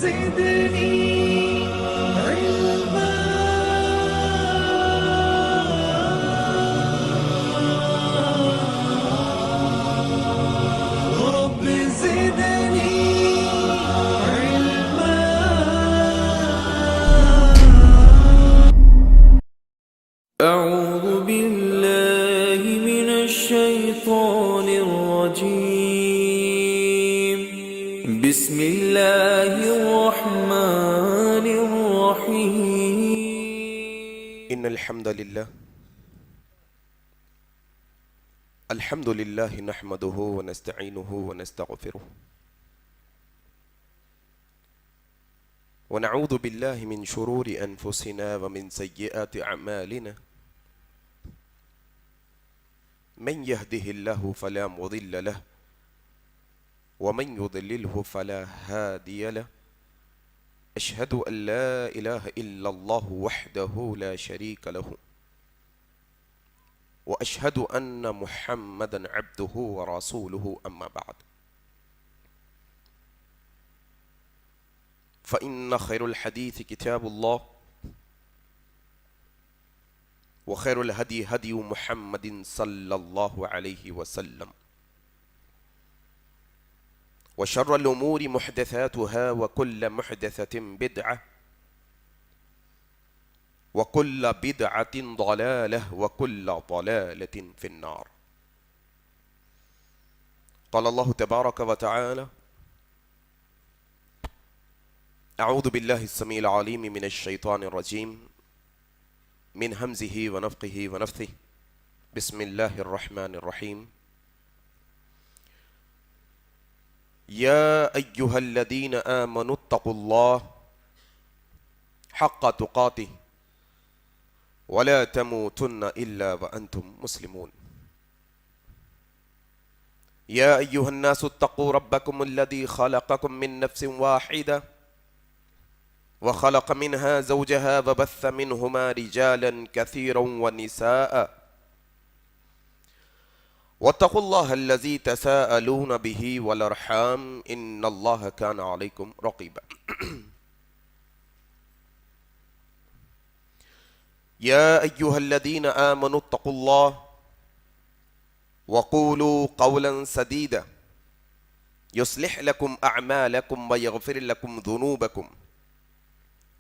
زدني علما رب زدني علما. أعوذ بالله من الشيطان الرجيم. بسم الله الرحمن الرحيم. إن الحمد لله نحمده ونستعينه ونستغفره ونعوذ بالله من شرور أنفسنا ومن سيئات أعمالنا. من يهده الله فلا مضل له ومن يضلله فلا هادي له. أشهد أن لا إله إلا الله وحده لا شريك له وأشهد أن محمدا عبده ورسوله. أما بعد فإن خير الحديث كتاب الله وخير الهدي هدي محمد صلى الله عليه وسلم وشر الأمور محدثاتها وكل محدثة بدعة وكل بدعة ضلالة وكل ضلالة في النار. قال الله تبارك وتعالى: أعوذ بالله السميع العليم من الشيطان الرجيم من همزه ونفخه ونفثه. بسم الله الرحمن الرحيم. يا أيها الذين آمنوا اتقوا الله حق تقاته ولا تموتن إلا وأنتم مسلمون. يا أيها الناس اتقوا ربكم الذي خلقكم من نفس واحدة وخلق منها زوجها وبث منهما رجالا كثيرا ونساء واتقوا الله الذي تساءلون به والأرحام إن الله كان عليكم رقيبا. يا أيها الذين آمنوا اتقوا الله وقولوا قولا سديدا يصلح لكم أعمالكم ويغفر لكم ذنوبكم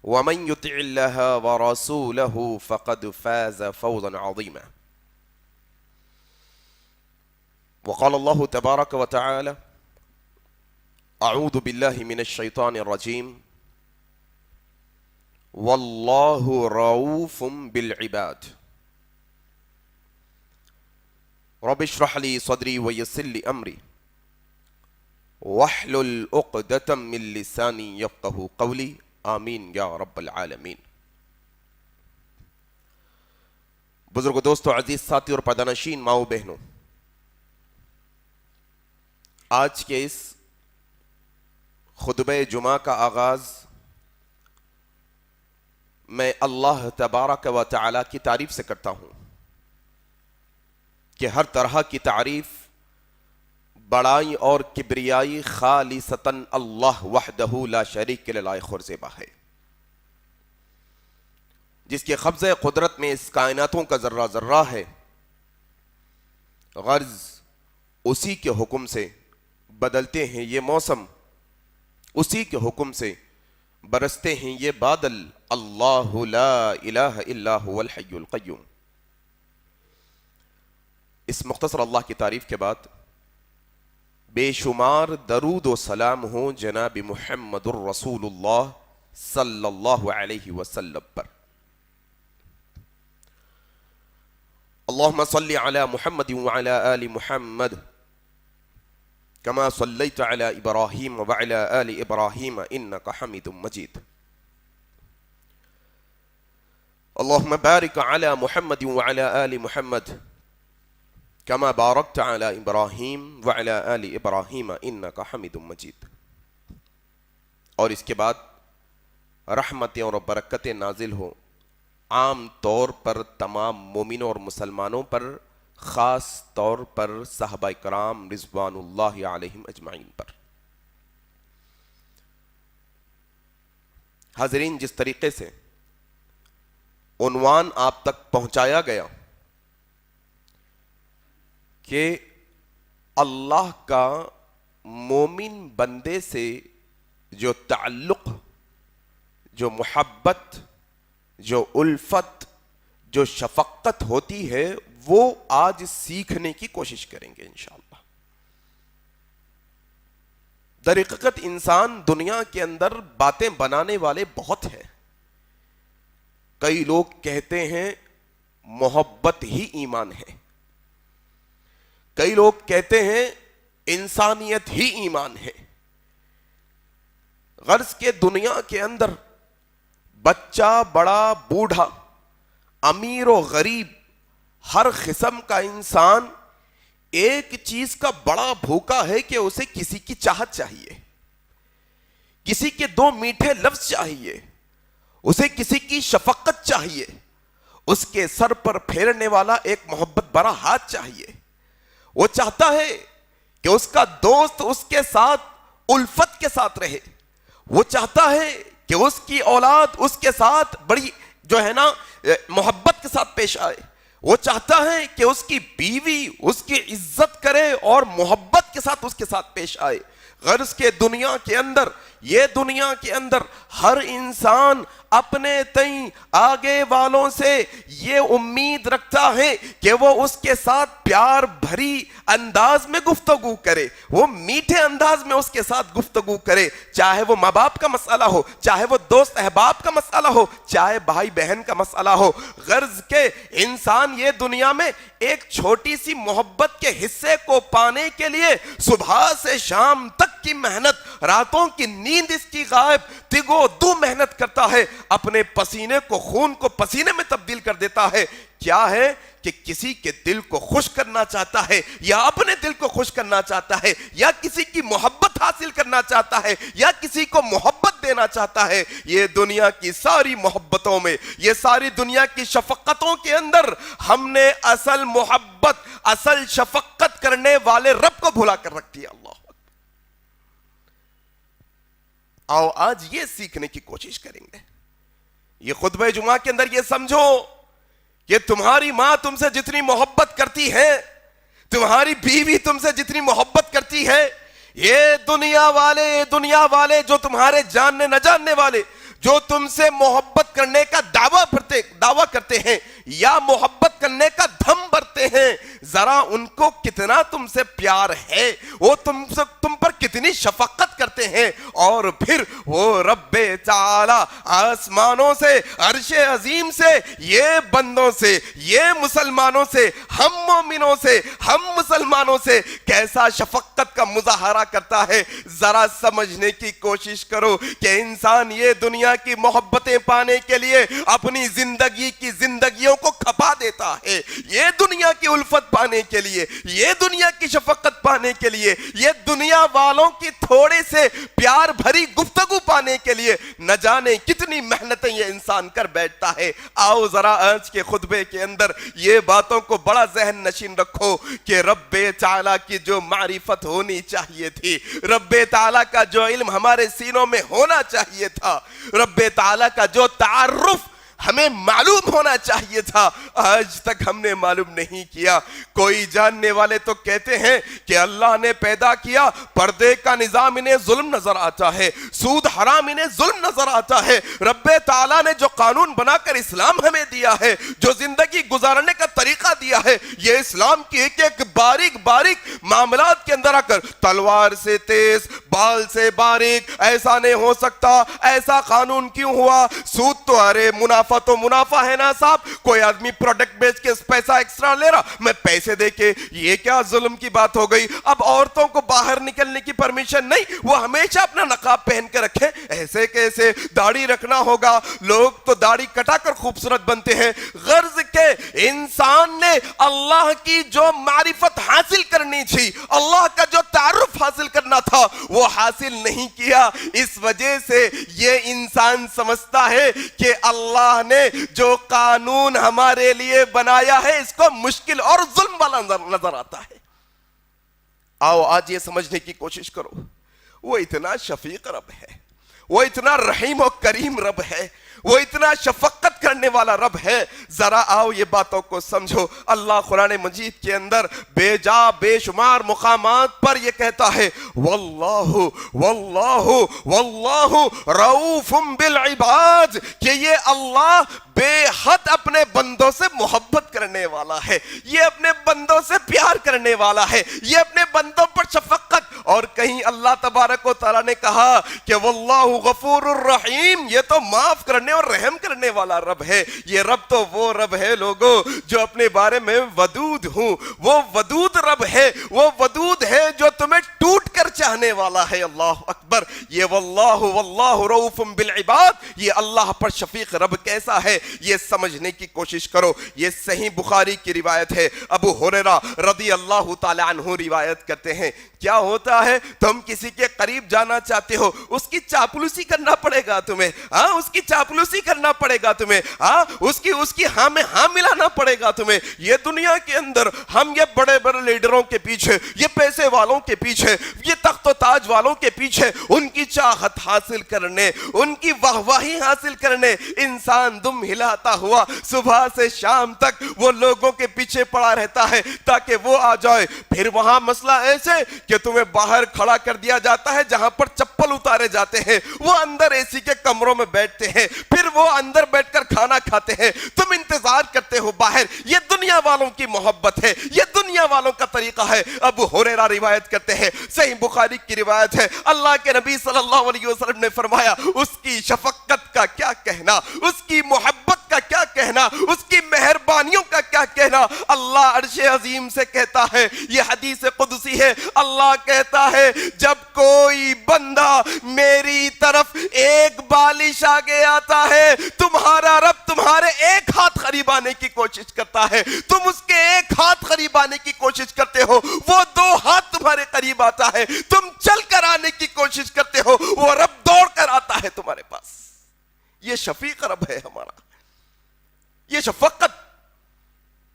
ومن يطع الله ورسوله فقد فاز فوزا عظيما. وقال الله تبارك وتعالى: أعوذ بالله من الشيطان الرجيم والله رؤوف بالعباد. رب اشرح لي صدري ويسر لي أمري واحلل عقدة من لساني يفقهوا قولي. آمین یا رب العالمین. بزرگ دوستو، عزیز ساتھی اور پردانشین، ماؤں بہنوں، آج کے اس خطبہ جمعہ کا آغاز میں اللہ تبارک و تعالی کی تعریف سے کرتا ہوں کہ ہر طرح کی تعریف، بڑائی اور کبریائی خالصتاً اللہ وحدہ لا شریک کے لائق اور زیبا ہے، جس کے قبضہ قدرت میں اس کائناتوں کا ذرہ ذرہ ہے. غرض اسی کے حکم سے بدلتے ہیں یہ موسم، اسی کے حکم سے برستے ہیں یہ بادل. اللہ لا الہ الا هو الحی القیوم. اس مختصر اللہ کی تعریف کے بعد بے شمار درود و سلام ہوں جناب محمد الرسول اللہ صلی اللہ علیہ وسلم پر. اللہم صلی علی محمد وعلی آل محمد کما صلیت علی ابراہیم وعلی آل ابراہیم انک حمید مجید. اللہم بارک علی محمد وعلی آل محمد کما بارکت علی ابراہیم وعلی آل ابراہیم انک حمید مجید. اور اس کے بعد رحمتیں اور برکتیں نازل ہوں عام طور پر تمام مومنوں اور مسلمانوں پر، خاص طور پر صحابہ کرام رضوان اللہ علیہم اجمعین پر. حاضرین، جس طریقے سے عنوان آپ تک پہنچایا گیا کہ اللہ کا مومن بندے سے جو تعلق، جو محبت، جو الفت، جو شفقت ہوتی ہے، وہ آج سیکھنے کی کوشش کریں گے انشاءاللہ۔ در حقیقت انسان دنیا کے اندر باتیں بنانے والے بہت ہیں۔ کئی لوگ کہتے ہیں محبت ہی ایمان ہے، کئی لوگ کہتے ہیں انسانیت ہی ایمان ہے۔ غرض کے دنیا کے اندر بچہ، بڑا، بوڑھا، امیر و غریب، ہر قسم کا انسان ایک چیز کا بڑا بھوکا ہے کہ اسے کسی کی چاہت چاہیے، کسی کے دو میٹھے لفظ چاہیے، اسے کسی کی شفقت چاہیے، اس کے سر پر پھیرنے والا ایک محبت بھرا ہاتھ چاہیے۔ وہ چاہتا ہے کہ اس کا دوست اس کے ساتھ الفت کے ساتھ رہے، وہ چاہتا ہے کہ اس کی اولاد اس کے ساتھ بڑی محبت کے ساتھ پیش آئے، وہ چاہتا ہے کہ اس کی بیوی اس کی عزت کرے اور محبت کے ساتھ اس کے ساتھ پیش آئے۔ غرض کے دنیا کے اندر، یہ دنیا کے اندر ہر انسان اپنے تئیں آگے والوں سے یہ امید رکھتا ہے کہ وہ اس کے ساتھ پیار بھری انداز میں گفتگو کرے، وہ میٹھے انداز میں اس کے ساتھ گفتگو کرے، چاہے وہ ماں باپ کا مسئلہ ہو، چاہے وہ دوست احباب کا مسئلہ ہو، چاہے بھائی بہن کا مسئلہ ہو۔ غرض کے انسان یہ دنیا میں ایک چھوٹی سی محبت کے حصے کو پانے کے لیے صبح سے شام تک کی محنت، راتوں کی نیند اس کی غائب، تگو دو محنت کرتا ہے، اپنے پسینے کو، خون کو پسینے میں تبدیل کر دیتا ہے۔ کیا ہے کہ کسی کے دل کو خوش کرنا چاہتا ہے، یا اپنے دل کو خوش کرنا چاہتا ہے، یا کسی کی محبت حاصل کرنا چاہتا ہے، یا کسی کو محبت دینا چاہتا ہے۔ یہ دنیا کی ساری محبتوں میں، یہ ساری دنیا کی شفقتوں کے اندر ہم نے اصل محبت، اصل شفقت کرنے والے رب کو بھلا کر رکھ دیا۔ اللہ آؤ آج یہ سیکھنے کی کوشش کریں گے۔ یہ خطبہ جمعہ کے اندر یہ سمجھو کہ تمہاری ماں تم سے جتنی محبت کرتی ہے، تمہاری بیوی تم سے جتنی محبت کرتی ہے، یہ دنیا والے جو تمہارے جاننے نہ جاننے والے جو تم سے محبت کرنے کا دعویٰ کرتے ہیں یا محبت کرنے کا دھم بھرتے ہیں، ذرا ان کو کتنا تم سے پیار ہے، وہ تم پر کتنی شفقت کرتے ہیں، اور پھر وہ رب تعالی آسمانوں سے، عرش عظیم سے، یہ بندوں سے، یہ مسلمانوں سے، ہم مومنوں سے، ہم مسلمانوں سے کیسا شفقت کا مظاہرہ کرتا ہے۔ ذرا سمجھنے کی کوشش کرو کہ انسان یہ دنیا کی محبتیں پانے کے لیے اپنی زندگیوں کو کھپا دیتا ہے، یہ دنیا کی الفت پانے کے لیے، یہ دنیا کی شفقت پانے کے لیے، یہ دنیا والوں کی تھوڑے سے پیار بھری گفتگو پانے کے لیے نہ جانے کتنی محنتیں یہ انسان کر بیٹھتا ہے۔ آؤ ذرا آج کے خطبے کے اندر یہ باتوں کو بڑا ذہن نشین رکھو کہ رب تعالیٰ کی جو معرفت ہونی چاہیے تھی، رب تعالیٰ کا جو علم ہمارے سینوں میں ہونا چاہیے تھا، رب تعالیٰ کا جو تعارف ہمیں معلوم ہونا چاہیے تھا، آج تک ہم نے معلوم نہیں کیا۔ کوئی جاننے والے تو کہتے ہیں کہ اللہ نے پیدا کیا، پردے کا نظام انہیں ظلم نظر آتا ہے، سود حرام انہیں ظلم نظر آتا ہے۔ رب تعالیٰ نے جو قانون بنا کر اسلام ہمیں دیا ہے، جو زندگی گزارنے کا طریقہ دیا ہے، یہ اسلام کی ایک ایک باریک معاملات کے اندر آ کر تلوار سے تیز، بال سے باریک، ایسا نہیں ہو سکتا، ایسا قانون کیوں ہوا، سود تو ارے منافع تو منافع ہے نا صاحب، کوئی آدمی پروڈکٹ بیچ کے پیسہ ایکسٹرا لے رہا، میں پیسے دے کے، یہ کیا ظلم کی بات ہو گئی۔ اب عورتوں کو باہر نکلنے کی پرمیشن نہیں، وہ ہمیشہ اپنا نقاب پہن کے رکھیں، ایسے کیسے، داڑھی رکھنا ہوگا، لوگ تو داڑھی کٹا کر خوبصورت بنتے ہیں۔ غرض کے انسان نے اللہ کی جو معرفت حاصل کرنی تھی، اللہ کا جو تعارف حاصل کرنا تھا، وہ حاصل نہیں کیا۔ اس وجہ سے یہ انسان سمجھتا ہے کہ اللہ نے جو قانون ہمارے لیے بنایا ہے اس کو مشکل اور ظلم والا نظر آتا ہے۔ آؤ آج یہ سمجھنے کی کوشش کرو، وہ اتنا شفیق رب ہے، وہ اتنا رحیم و کریم رب ہے, وہ اتنا شفقت کرنے والا رب ہے. ذرا آؤ یہ باتوں کو سمجھو. اللہ قرآن مجید کے اندر بے جا بے شمار مقامات پر یہ کہتا ہے واللہ واللہ واللہ رؤوف بالعباد, کہ یہ اللہ بے حد اپنے بندوں سے محبت کرنے والا ہے, یہ اپنے بندوں سے پیار کرنے والا ہے, یہ اپنے بندوں پر شفقت. اور کہیں اللہ تبارک و تعالیٰ نے کہا کہ واللہ غفور الرحیم, یہ تو معاف کرنے اور رحم کرنے والا رب ہے. یہ رب تو وہ رب ہے لوگوں جو اپنے بارے میں ودود ہوں, وہ ودود رب ہے, وہ ودود ہے جو تمہیں ٹوٹ کر چاہنے والا ہے. اللہ اکبر. یہ واللہ رؤوف بالعباد, یہ اللہ پر شفیق رب کیسا ہے یہ سمجھنے کی کوشش کرو. یہ صحیح بخاری کی روایت ہے. ابو ہریرہ رضی اللہ تعالی عنہ روایت کرتے ہیں, کیا ہوتا ہے تم کسی کے قریب جانا چاہتے ہو, اس کی چاپلوسی کرنا پڑے گا تمہیں, ہاں اس کی چاپلوسی کرنا پڑے گا تمہیں, ہاں اس کی ہاں میں ہاں ملانا پڑے گا تمہیں. یہ دنیا کے اندر ہم یہ بڑے بڑے لیڈروں کے پیچھے, یہ پیسے والوں کے پیچھے, یہ تخت و تاج والوں کے پیچھے, ان کی چاہت حاصل کرنے, ان کی واہواہی حاصل کرنے انسان دم ہلاتا ہوا صبح سے شام تک وہ لوگوں کے پیچھے پڑا رہتا ہے تاکہ وہ آ جائے. پھر وہاں مسئلہ ایسے کہ تمہیں باہر کھڑا کر دیا جاتا ہے جہاں پر چپل اتارے جاتے ہیں, وہ اندر اے سی کے کمروں میں بیٹھتے ہیں, پھر وہ اندر بیٹھ کر کھانا کھاتے ہیں, تم انتظار کرتے ہو باہر. یہ دنیا والوں کی محبت ہے, یہ دنیا والوں کا طریقہ ہے. ابو ہریرہ روایت کرتے ہیں, صحیح بخاری کی روایت ہے, اللہ کے نبی صلی اللہ علیہ وسلم نے فرمایا اس کی شفقت کا کیا کہنا, اس کی محبت کا کیا کہنا, اس کی مہربانیوں کا کیا کہنا. اللہ عرش عظیم سے کہتا ہے, یہ حدیث قدسی ہے, اللہ کہتا ہے جب کوئی بندہ میری طرف ایک بالش آگے آتا ہے, تمہارا رب تمہارے ایک ہاتھ قریب آنے کی کوشش کرتا ہے, تم اس کے ایک ہاتھ قریب آنے کی کوشش کرتے ہو, وہ 2 ہاتھ تمہارے قریب آتا ہے, تم چل کر آنے کی کوشش کرتے ہو, وہ رب دوڑ کر آتا ہے تمہارے پاس. یہ شفیق رب ہے ہمارا. یہ شفقت,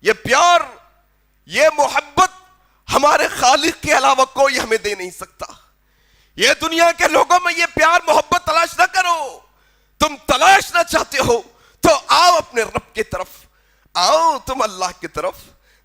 یہ پیار, یہ محبت ہمارے خالق کے علاوہ کوئی ہمیں دے نہیں سکتا. یہ دنیا کے لوگوں میں یہ پیار محبت تلاش نہ کرو. تم تلاش نہ چاہتے ہو تو آؤ اپنے رب کی طرف, آؤ تم اللہ کی طرف.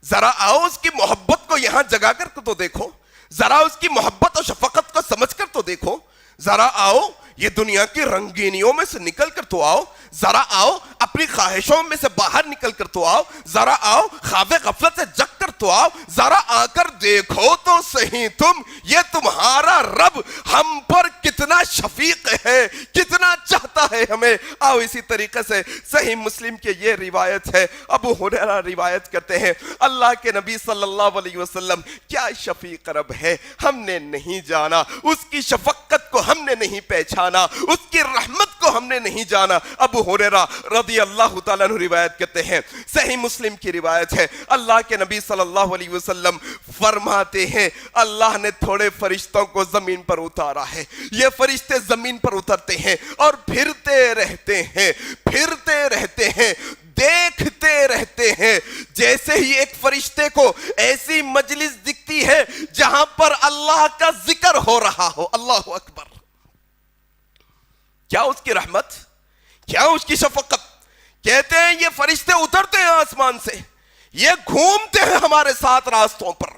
ذرا آؤ اس کی محبت کو یہاں جگا کر تو دیکھو, ذرا اس کی محبت اور شفقت کو سمجھ کر تو دیکھو. ذرا آؤ یہ دنیا کی رنگینیوں میں سے نکل کر تو آؤ, ذرا آؤ اپنی خواہشوں میں سے باہر نکل کر تو آؤ, ذرا آؤ خواب غفلت سے جگ کر تو آؤ, ذرا آ کر دیکھو تو صحیح تم یہ تمہارا رب ہم پر کتنا شفیق ہے, کتنا چاہتا ہے ہمیں. آؤ اسی طریقے سے صحیح مسلم کی یہ روایت ہے, ابو ہریرہ روایت کرتے ہیں اللہ کے نبی صلی اللہ علیہ وسلم کیا شفیق رب ہے ہم نے نہیں جانا, اس کی شفقت کو ہم نے نہیں پہچانا, اس کی رحمت کو ہم نے نہیں جانا. ابو ہریرہ رضی اللہ تعالیٰ عنہ روایت کرتے ہیں, صحیح مسلم کی روایت ہے, اللہ کے نبی صلی اللہ علیہ وسلم فرماتے ہیں اللہ نے تھوڑے فرشتوں کو زمین پر اتارا ہے, یہ فرشتے زمین پر اترتے ہیں اور پھرتے رہتے ہیں, پھرتے رہتے ہیں, دیکھتے رہتے ہیں. جیسے ہی ایک فرشتے کو ایسی مجلس دکھتی ہے جہاں پر اللہ کا ذکر ہو رہا ہو, اللہ اکبر, کیا اس کی رحمت, کیا اس کی شفقت. کہتے ہیں یہ فرشتے اترتے ہیں آسمان سے, یہ گھومتے ہیں ہمارے ساتھ راستوں پر.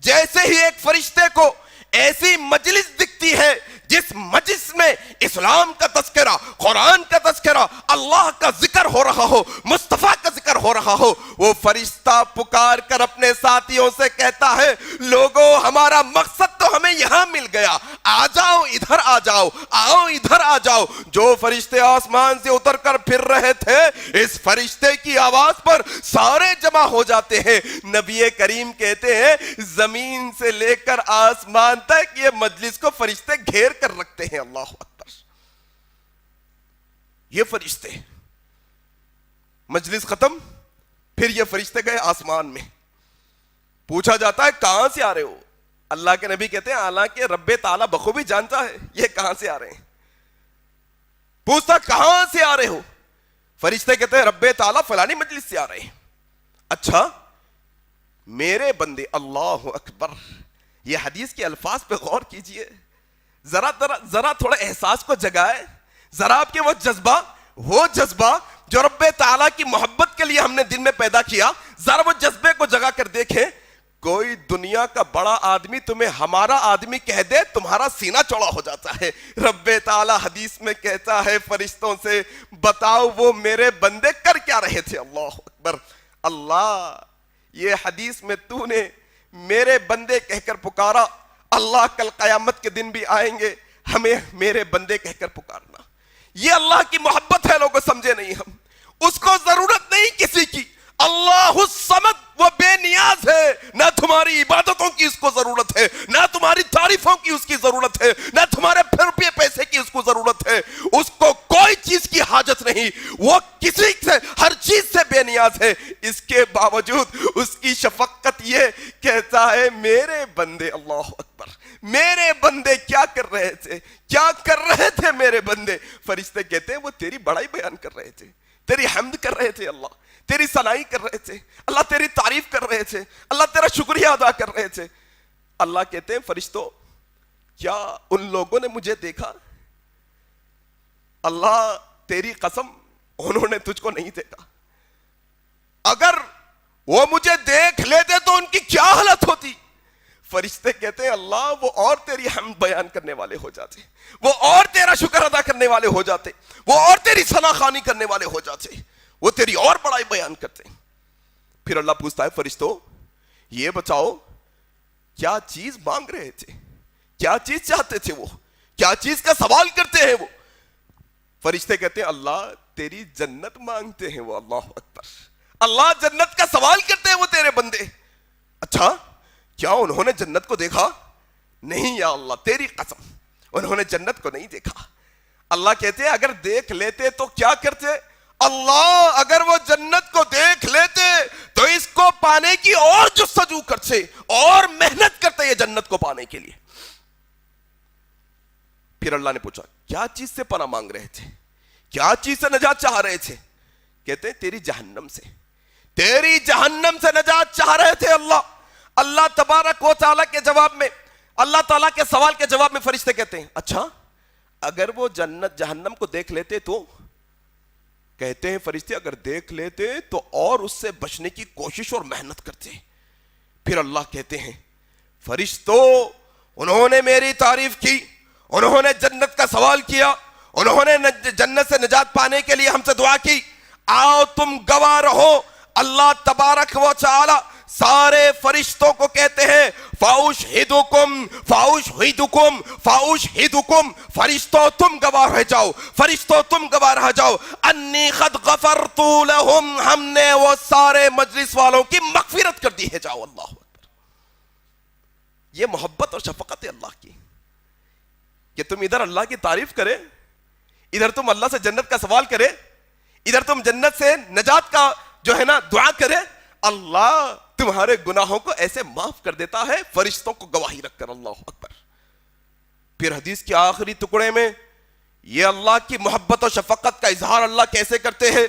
جیسے ہی ایک فرشتے کو ایسی مجلس دکھتی ہے جس مجلس میں اسلام کا تذکرہ, قرآن کا تذکرہ, اللہ کا ذکر ہو رہا ہو, مصطفیٰ کا ذکر ہو رہا ہو, وہ فرشتہ پکار کر اپنے ساتھیوں سے کہتا ہے لوگو ہمارا مقصد تو ہمیں یہاں مل گیا, آ جاؤ ادھر آ جاؤ, آؤ ادھر آ جاؤ. جو فرشتے آسمان سے اتر کر پھر رہے تھے اس فرشتے کی آواز پر سارے جمع ہو جاتے ہیں. نبی کریم کہتے ہیں زمین سے لے کر آسمان تک یہ مجلس کو فرشتے گھیر کر رکھتے ہیں. اللہ اکبر. یہ فرشتے, مجلس ختم, پھر یہ فرشتے گئے آسمان میں. پوچھا جاتا ہے کہاں سے آ رہے ہو, اللہ کے نبی کہتے ہیں حالانکہ رب تعالیٰ بخوبی جانتا ہے یہ کہاں سے آ رہے ہیں. پوچھتا کہاں سے آ رہے ہو, فرشتے کہتے ہیں رب تعالیٰ فلانی مجلس سے آ رہے ہیں. اچھا میرے بندے, اللہ اکبر, یہ حدیث کے الفاظ پہ غور کیجئے. ذرا تھوڑا احساس کو جگائے، ذرا آپ کے وہ جذبہ جو رب تعالیٰ کی محبت کے لیے ہم نے دل میں پیدا کیا، ذرا وہ جذبے کو جگا کر دیکھیں. کوئی دنیا کا بڑا آدمی تمہیں ہمارا آدمی کہہ دے، تمہارا سینہ چوڑا ہو جاتا ہے. رب تعالیٰ حدیث میں کہتا ہے فرشتوں سے، بتاؤ وہ میرے بندے کر کیا رہے تھے. اللہ اکبر. اللہ، یہ حدیث میں تو نے میرے بندے کہہ کر پکارا. اللہ کل قیامت کے دن بھی آئیں گے، ہمیں میرے بندے کہہ کر پکارنا. یہ اللہ کی محبت ہے. لوگوں سمجھے نہیں ہم، اس کو ضرورت نہیں کسی کی. اللہ الصمد، وہ بے نیاز ہے. نہ تمہاری عبادتوں کی اس کو ضرورت ہے، نہ تمہاری تعریفوں کی اس کی ضرورت ہے، نہ تمہارے روپے پیسے کی اس کو ضرورت ہے. اس کو کوئی چیز کی حاجت نہیں. وہ کسی سے، ہر چیز سے بے نیاز ہے. اس کے باوجود اس کی شفقت یہ کہتا ہے میرے بندے. اللہ اکبر. میرے بندے کیا کر رہے تھے، کیا کر رہے تھے میرے بندے. فرشتے کہتے ہیں وہ تیری بڑائی بیان کر رہے تھے، تیری حمد کر رہے تھے. اللہ تیری ثنائی کر رہے تھے، اللہ تیری تعریف کر رہے تھے، اللہ تیرا شکریہ ادا کر رہے تھے. اللہ کہتے ہیں فرشتوں، کیا ان لوگوں نے مجھے دیکھا؟ اللہ تیری قسم، انہوں نے تجھ کو نہیں دیکھا. اگر وہ مجھے دیکھ لیتے تو ان کی کیا حالت ہوتی؟ فرشتے کہتے ہیں اللہ وہ اور تیری حمد بیان کرنے والے ہو جاتے، وہ اور تیرا شکر ادا کرنے والے ہو جاتے، وہ اور تیری ثنا خوانی کرنے والے ہو جاتے، وہ تیری اور بڑائی بیان کرتے. پھر اللہ پوچھتا ہے فرشتوں یہ بتاؤ کیا چیز مانگ رہے تھے، کیا چیز چاہتے تھے، وہ کیا چیز کا سوال کرتے ہیں؟ وہ فرشتے کہتے ہیں اللہ تیری جنت مانگتے ہیں وہ. اللہ اکبر. اللہ جنت کا سوال کرتے ہیں وہ تیرے بندے. اچھا کیا انہوں نے جنت کو دیکھا؟ نہیں یا اللہ تیری قسم انہوں نے جنت کو نہیں دیکھا. اللہ کہتے ہیں اگر دیکھ لیتے تو کیا کرتے؟ اللہ اگر وہ جنت کو دیکھ لیتے تو اس کو پانے کی اور جستجو کرتے اور محنت کرتے یہ جنت کو پانے کے لیے. پھر اللہ نے پوچھا کیا چیز سے پناہ مانگ رہے تھے، کیا چیز سے نجات چاہ رہے تھے؟ کہتے ہیں تیری جہنم سے، تیری جہنم سے نجات چاہ رہے تھے. اللہ تبارک و تعالیٰ کے جواب میں، اللہ تعالیٰ کے سوال کے جواب میں فرشتے کہتے ہیں اچھا اگر وہ جنت جہنم کو دیکھ لیتے تو؟ کہتے ہیں فرشتے اگر دیکھ لیتے تو اور اس سے بچنے کی کوشش اور محنت کرتے. پھر اللہ کہتے ہیں فرشتوں انہوں نے میری تعریف کی، انہوں نے جنت کا سوال کیا، انہوں نے جنت سے نجات پانے کے لیے ہم سے دعا کی. آؤ تم گواہ رہو. اللہ تبارک و تعالی سارے فرشتوں کو کہتے ہیں فاؤشہدکم فاؤشہدکم فاؤشہدکم، فرشتوں تم گواہ رہ جاؤ، فرشتوں تم گواہ رہ جاؤ انی قد غفرت لہم، ہم نے وہ سارے مجلس والوں کی مغفرت کر دی ہے. جاؤ. اللہ اکبر. یہ محبت اور شفقت ہے اللہ کی کہ تم ادھر اللہ کی تعریف کرے، ادھر تم اللہ سے جنت کا سوال کرے، ادھر تم جنت سے نجات کا جو ہے نا دعا کرے. اللہ تمہارے گناہوں کو ایسے معاف کر دیتا ہے فرشتوں کو گواہی رکھ کر. اللہ اکبر. پھر حدیث کے آخری ٹکڑے میں یہ اللہ کی محبت اور شفقت کا اظہار اللہ کیسے کرتے ہیں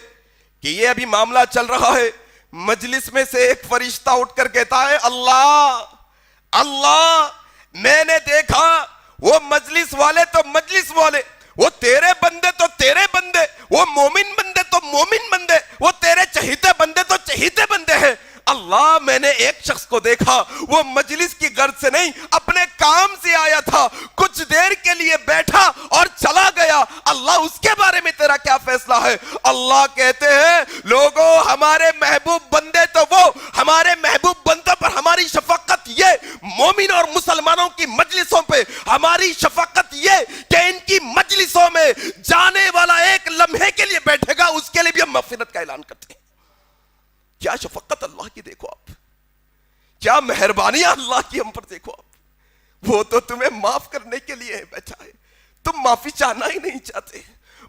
کہ یہ ابھی معاملہ چل رہا ہے، مجلس میں سے ایک فرشتہ اٹھ کر کہتا ہے اللہ اللہ میں نے دیکھا وہ مجلس والے تو مجلس والے، وہ تیرے بندے تو تیرے بندے، وہ مومن بندے تو مومن بندے، وہ تیرے چہیتے بندے تو چہیتے بندے ہیں. اللہ میں نے ایک شخص کو دیکھا وہ مجلس کی غرض سے نہیں اپنے کام سے آیا تھا، کچھ دیر کے لیے بیٹھا اور چلا گیا. اللہ اس کے بارے میں تیرا کیا فیصلہ ہے؟ اللہ کہتے ہیں لوگوں ہمارے محبوب بندے تو وہ، ہمارے محبوب بندوں پر ہماری شفقت یہ، مومن اور مسلمانوں کی مجلسوں پہ ہماری شفقت یہ کہ ان کی مجلسوں میں جانے والا ایک لمحے کے لیے بیٹھے گا اس کے لیے بھی ہم مغفرت کا اعلان کرتے ہیں. کیا شفقت اللہ کی دیکھو آپ، کیا مہربانیاں اللہ کی ہم پر دیکھو آپ. وہ تو تمہیں معاف کرنے کے لیے بیٹھا ہے، تم معافی چاہنا ہی نہیں چاہتے.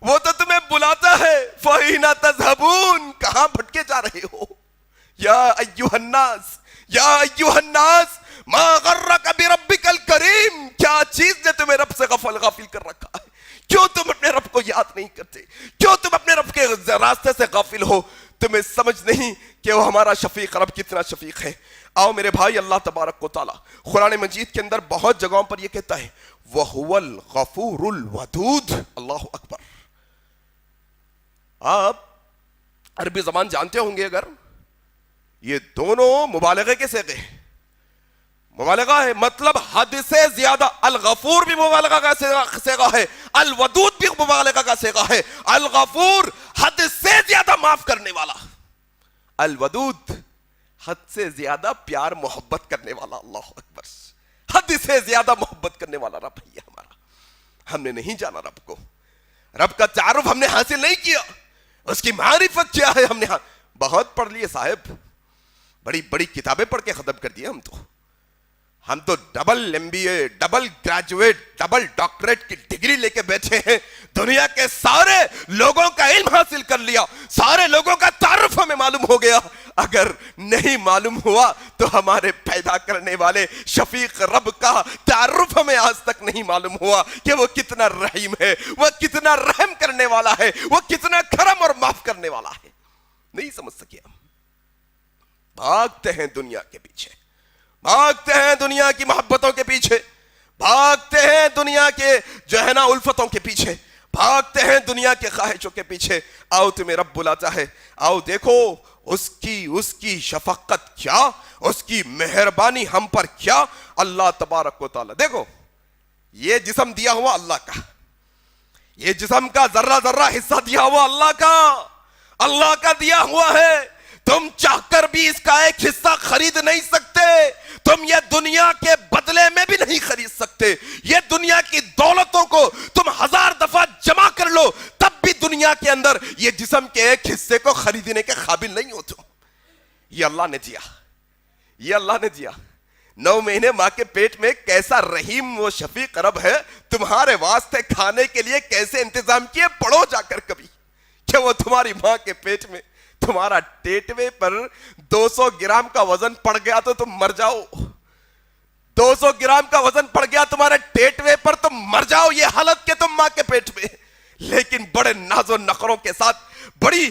وہ تو تمہیں بلاتا ہے فَأَيْنَ تَذْهَبُونَ، کہاں بھٹکے جا رہے ہو. یا ایھا الناس یا ایھا الناس ما غرک بربک الکریم، کیا چیز نے تمہیں رب سے غافل کر رکھا ہے؟ کیوں تم اپنے رب کو یاد نہیں کرتے؟ کیوں تم اپنے رب کے راستے سے غافل ہو؟ تمہیں سمجھ نہیں کہ وہ ہمارا شفیق رب کتنا شفیق ہے۔ آؤ میرے بھائی، اللہ تبارک و تعالیٰ قرآن مجید کے اندر بہت جگہوں پر یہ کہتا ہے وَهُوَ الْغَفُورُ الْوَدُودُ۔ اللہ اکبر۔ آپ عربی زبان جانتے ہوں گے، اگر یہ دونوں مبالغے کے صیغے ہیں، مبالغہ ہے، مطلب حد سے زیادہ۔ الغفور بھی مبالغہ کا صیغہ ہے، الودود بھی مبالغہ کا صیغہ ہے۔ الغفور حد سے زیادہ معاف کرنے والا، الودود حد سے زیادہ پیار محبت کرنے والا۔ اللہ اکبر۔ حد سے زیادہ محبت کرنے والا رب ہے ہمارا۔ ہم نے نہیں جانا رب کو، رب کا تعارف ہم نے حاصل نہیں کیا، اس کی معرفت کیا ہے ہم نے بہت پڑھ لیے صاحب، بڑی بڑی کتابیں پڑھ کے ختم کر دیے ہم تو double MBA، double graduate, double doctorate کی ڈگری لے کے بیٹھے ہیں، دنیا کے سارے لوگوں کا علم حاصل کر لیا، سارے لوگوں کا تعارف ہمیں معلوم ہو گیا۔ اگر نہیں معلوم ہوا تو ہمارے پیدا کرنے والے شفیق رب کا تعارف ہمیں آج تک نہیں معلوم ہوا کہ وہ کتنا رحیم ہے، وہ کتنا رحم کرنے والا ہے، وہ کتنا کرم اور معاف کرنے والا ہے۔ نہیں سمجھ سکے ہم، بھاگتے ہیں دنیا کے پیچھے، بھاگتے ہیں دنیا کی محبتوں کے پیچھے، بھاگتے ہیں دنیا کے جو ہے نا الفتوں کے پیچھے، بھاگتے ہیں دنیا کے خواہشوں کے پیچھے۔ آؤ تمہیں رب بلاتا ہے، آؤ دیکھو اس کی شفقت کیا، اس کی مہربانی ہم پر کیا۔ اللہ تبارک و تعالیٰ، دیکھو یہ جسم دیا ہوا اللہ کا، یہ جسم کا ذرہ ذرہ حصہ دیا ہوا اللہ کا دیا ہوا ہے۔ تم چاہ کر بھی اس کا ایک حصہ خرید نہیں سکتے، تم یہ دنیا کے بدلے میں بھی نہیں خرید سکتے۔ یہ دنیا کی دولتوں کو تم 1000 دفعہ جمع کر لو، تب بھی دنیا کے اندر یہ جسم کے ایک حصے کو خریدنے کے قابل نہیں ہو تم۔ یہ اللہ نے دیا، یہ اللہ نے دیا۔ 9 مہینے ماں کے پیٹ میں کیسا رحیم و شفیق رب ہے، تمہارے واسطے کھانے کے لیے کیسے انتظام کیے، پڑھو جا کر کبھی کہ وہ تمہاری ماں کے پیٹ میں تمہارا ٹیٹوے پر 200 گرام کا وزن پڑ گیا تو تم مر جاؤ، 200 گرام کا وزن پڑ گیا تمہارے ٹیٹوے پر، تم مر جاؤ۔ یہ حالت کہ تم ماں کے پیٹ میں، لیکن بڑے ناز و نخروں کے ساتھ، بڑی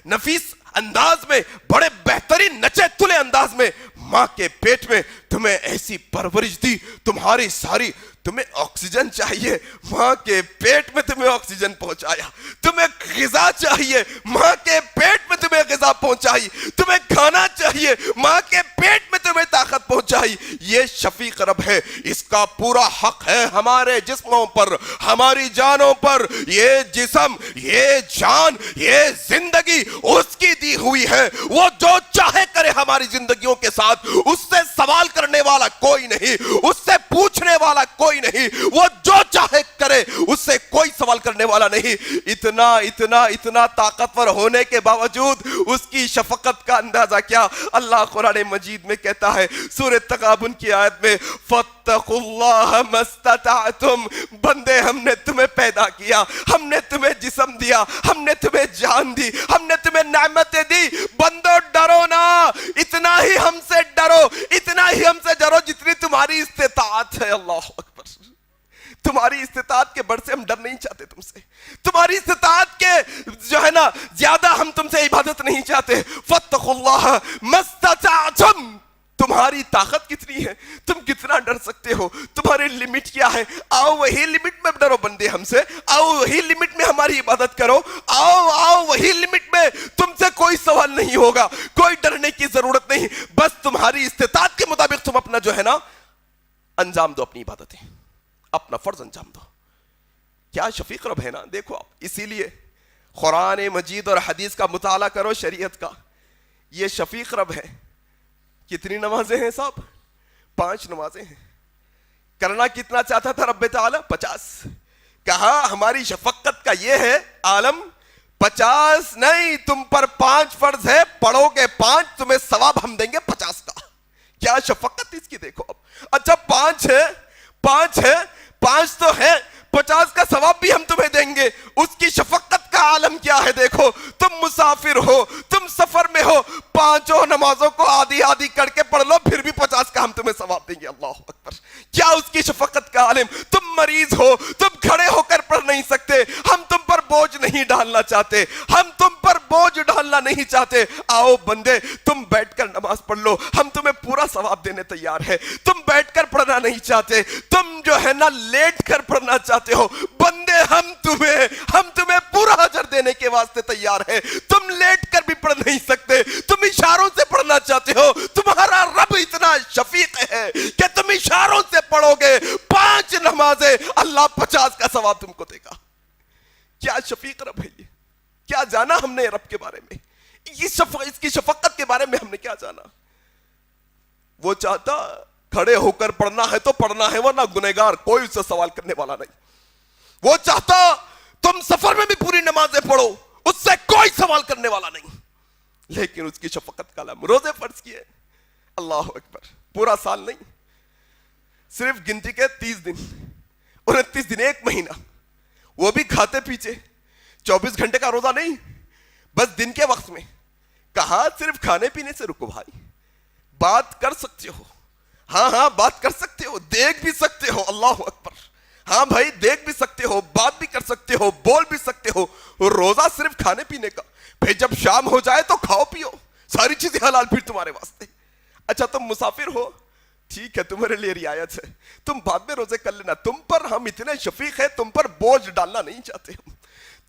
نفیس انداز میں، بڑے بہترین نچے تلے انداز میں ماں کے پیٹ میں تمہیں ایسی پرورش دی، تمہاری ساری، تمہیں آکسیجن چاہیے، ماں کے پیٹ میں تمہیں آکسیجن پہنچایا، تمہیں غذا چاہیے، ماں کے پیٹ میں تمہیں غذا پہنچائی، تمہیں کھانا چاہیے، ماں کے پیٹ میں تمہیں طاقت پہنچائی۔ یہ شفیق رب ہے، اس کا پورا حق ہے ہمارے جسموں پر، ہماری جانوں پر۔ یہ جسم، یہ جان، یہ زندگی اس کی دی ہوئی ہے، وہ جو چاہے کرے ہماری زندگیوں کے ساتھ، اس سے سوال کرنے والا کوئی نہیں، اس سے پوچھنے والا کوئی نہیں، وہ جو چاہے کرے، اس سے کوئی سوال کرنے والا نہیں۔ اتنا طاقتور ہونے کے باوجود اس کی شفقت کا اندازہ کیا۔ اللہ قرآن مجید میں کہتا ہے سورہ تغابن کی آیت میں فَاتَّقُوا اللَّهَ مَا اسْتَطَعْتُمْ، بندے ہم نے تمہیں پیدا کیا، ہم نے تمہیں جسم دیا، ہم نے تمہیں جان دی، ہم نے تمہیں نعمتیں دی، بندو ڈرو نا، اتنا ہی ہم سے ڈرو، اتنا ہی ہم سے ڈرو جتنی تمہاری استطاعت ہے۔ اللہ اکبر۔ تمہاری استطاعت کے بڑھ سے ہم ڈر نہیں چاہتے تم سے، تمہاری استطاعت کے جو ہے نا زیادہ ہم تم سے عبادت نہیں چاہتے۔ فَاتَّقُوا اللَّهَ مَا اسْتَطَعْتُمْ، تمہاری طاقت کتنی ہے، تم کتنا ڈر سکتے ہو، تمہاری لمٹ کیا ہے، آؤ وہی لمٹ میں ڈرو بندے ہم سے، آؤ وہی لمٹ میں ہماری عبادت کرو، آؤ وہی لمٹ میں، تم سے کوئی سوال نہیں ہوگا، کوئی ڈرنے کی ضرورت نہیں، بس تمہاری استطاعت کے مطابق تم اپنا جو ہے نا انجام دو، اپنی عبادتیں، اپنا فرض انجام دو۔ کیا شفیق رب ہے نا، دیکھو آپ، اسی لیے قرآن مجید اور حدیث کا مطالعہ کرو، شریعت کا، یہ شفیق رب ہے۔ کتنی نمازیں ہیں صاحب؟ 5 نمازیں ہیں۔ کرنا کتنا چاہتا تھا رب تعالیٰ؟ 50۔ کہا ہماری شفقت کا یہ ہے عالم، 50 نہیں، تم پر 5 فرض ہے، پڑھو گے 5 تمہیں ثواب ہم دیں گے 50 کا۔ کیا شفقت اس کی دیکھو اب۔ اچھا 5 ہے، 5 تو ہے، 50 کا ثواب بھی ہم تمہیں دیں گے۔ اس کی شفقت کا عالم کیا ہے دیکھو، تم مسافر ہو، تم سفر میں ہو، 5 نمازوں کو آدھی آدھی کر کے پڑھ لو، پھر بھی 50 کا ہم تمہیں ثواب دیں گے۔ اللہ اکبر۔ کیا اس کی شفقت کا عالم۔ تم مریض ہو، تم کھڑے ہو کر پڑھ نہیں سکتے، ہم تم پر پر بوجھ نہیں ڈالنا چاہتے، ہم تم پر بوجھ ڈالنا نہیں چاہتے. آؤ بندے تم بیٹھ کر نماز پڑھ لو، ہم تمہیں پورا ثواب دینے تیار ہے. تم بیٹھ کر پڑھنا نہیں چاہتے، تم جو ہے نا لیٹ کر پڑھنا چاہتے ہو، بندے ہم تمہیں پورا اجر دینے کے واسطے تیار ہے. تم لیٹ کر بھی پڑھ نہیں سکتے، تم اشاروں سے پڑھنا چاہتے ہو. تمہارا رب اتنا شفیق ہے کہ تم اشاروں سے پڑھو گے 5 نمازیں، اللہ 50 کا ثواب تم کو دے گا. کیا شفیق رب ہے یہ! کیا جانا ہم نے رب کے بارے میں، اس کی شفقت کے بارے میں ہم نے کیا جانا. وہ چاہتا کھڑے ہو کر پڑھنا ہے تو پڑھنا ہے، ورنہ گنہگار کوئی اس سے سوال کرنے والا نہیں. وہ چاہتا تم سفر میں بھی پوری نمازیں پڑھو، اس سے کوئی سوال کرنے والا نہیں. لیکن اس کی شفقت کا علم روزے فرض کیے. اللہ اکبر. پورا سال نہیں، صرف گنتی کے 30 دن، 29 دن، 1 مہینہ، وہ بھی کھاتے پیچھے. 24 گھنٹے کا روزہ نہیں، بس دن کے وقت میں. کہا صرف کھانے پینے سے رکو بھائی، بات کر سکتے ہو. ہاں بات کر سکتے ہو، دیکھ بھی سکتے ہو. اللہ اکبر. ہاں بھائی دیکھ بھی سکتے ہو، بات بھی کر سکتے ہو، بول بھی سکتے ہو. روزہ صرف کھانے پینے کا. پھر جب شام ہو جائے تو کھاؤ پیو، ساری چیزیں حلال پھر تمہارے واسطے. اچھا تم مسافر ہو، ٹھیک ہے تمہارے لیے رعایت ہے، تم بعد میں روزے کر لینا. تم پر ہم اتنے شفیق ہیں، تم پر بوجھ ڈالنا نہیں چاہتے ہم،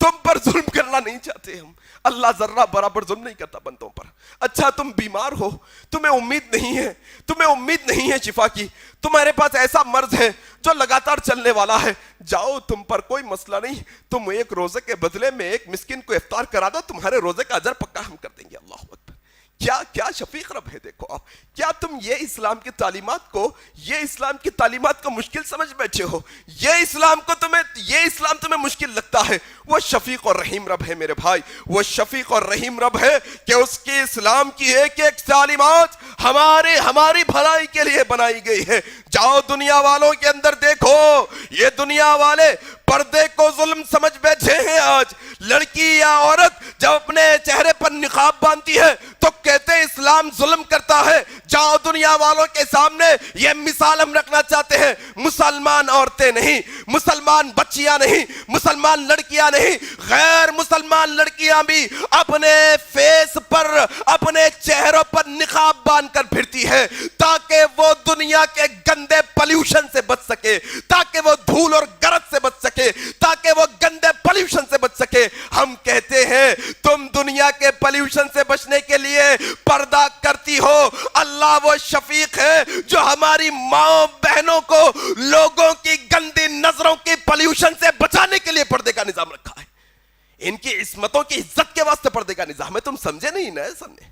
تم پر ظلم کرنا نہیں چاہتے ہم. اللہ ذرہ برابر ظلم نہیں کرتا بندوں پر. اچھا تم بیمار ہو، تمہیں امید نہیں ہے شفا کی، تمہارے پاس ایسا مرض ہے جو لگاتار چلنے والا ہے، جاؤ تم پر کوئی مسئلہ نہیں، تم ایک روزے کے بدلے میں ایک مسکین کو افطار کرا دو، تمہارے روزے کا اجر پکا ہم کر دیں گے. اللہ اکبر. کیا شفیق رب ہے. دیکھو آپ، کیا تم یہ اسلام کی تعلیمات کو مشکل سمجھ بیٹھے ہو؟ یہ اسلام تمہیں مشکل لگتا ہے. وہ شفیق اور رحیم رب ہے میرے بھائی، وہ شفیق اور رحیم رب ہے کہ اس کے اسلام کی ایک ایک تعلیمات ہماری بھلائی کے لیے بنائی گئی ہے. جاؤ دنیا والوں کے اندر دیکھو، یہ دنیا والے پردے کو ظلم سمجھ بیٹھے ہیں. آج لڑکی یا عورت جب اپنے چہرے پر نقاب باندھتی ہے تو کہتے ہیں اسلام ظلم کرتا ہے. جاؤ دنیا والوں کے سامنے یہ مثال ہم رکھنا چاہتے ہیں، مسلمان عورتیں نہیں، مسلمان بچیاں نہیں، مسلمان لڑکیاں نہیں، غیر مسلمان لڑکیاں بھی اپنے فیس پر، اپنے چہروں پر نقاب باندھ کر پھرتی ہے تاکہ وہ دنیا کے گندے پلیوشن سے بچ سکے، تاکہ وہ دھول اور گرد سے بچ سکے، تاکہ وہ گندے پلیوشن سے بچ سکے. ہم کہتے ہیں تم دنیا کے پلیوشن سے بچنے کے لیے پردہ کرتی ہو. اللہ وہ شفیق ہے جو ہماری ماں بہنوں کو لوگوں کی گندی نظروں کی پلیوشن سے بچانے کے لیے پردے کا نظام رکھا ہے. ان کی عصمتوں کی عزت کے واسطے پردے کا نظام ہے. تم سمجھے نہیں نا اصل میں،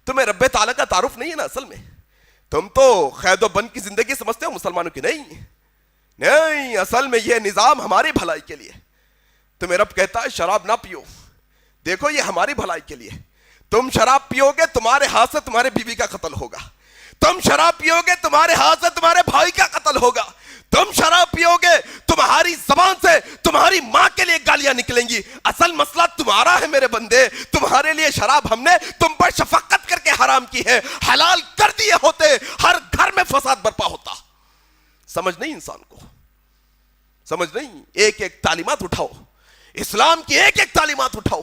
تمہیں رب تعالیٰ کا تعارف نہیں ہے نا اصل میں. تم تو قید و بند کی زندگی سمجھتے ہو، مسلمانوں کی نہیں. اصل میں یہ نظام ہماری بھلائی کے لیے. تمہیں رب کہتا ہے شراب نہ پیو، دیکھو یہ ہماری بھلائی کے لیے. تم شراب پیو گے تمہارے ہاتھ سے تمہارے بیوی کا قتل ہوگا. تم شراب پیو گے تمہارے ہاتھ سے تمہارے بھائی کا قتل ہوگا. تم شراب پیو گے تمہاری زبان سے تمہاری ماں کے لیے گالیاں نکلیں گی. اصل مسئلہ تمہارا ہے میرے بندے. تمہارے لیے شراب ہم نے تم پر شفقت کر کے حرام کی ہے. حلال کر دیے ہوتے ہر گھر میں فساد برپا ہوتا. سمجھ نہیں انسان کو، سمجھ نہیں. ایک ایک تعلیمات اٹھاؤ، اسلام کی ایک ایک تعلیمات اٹھاؤ.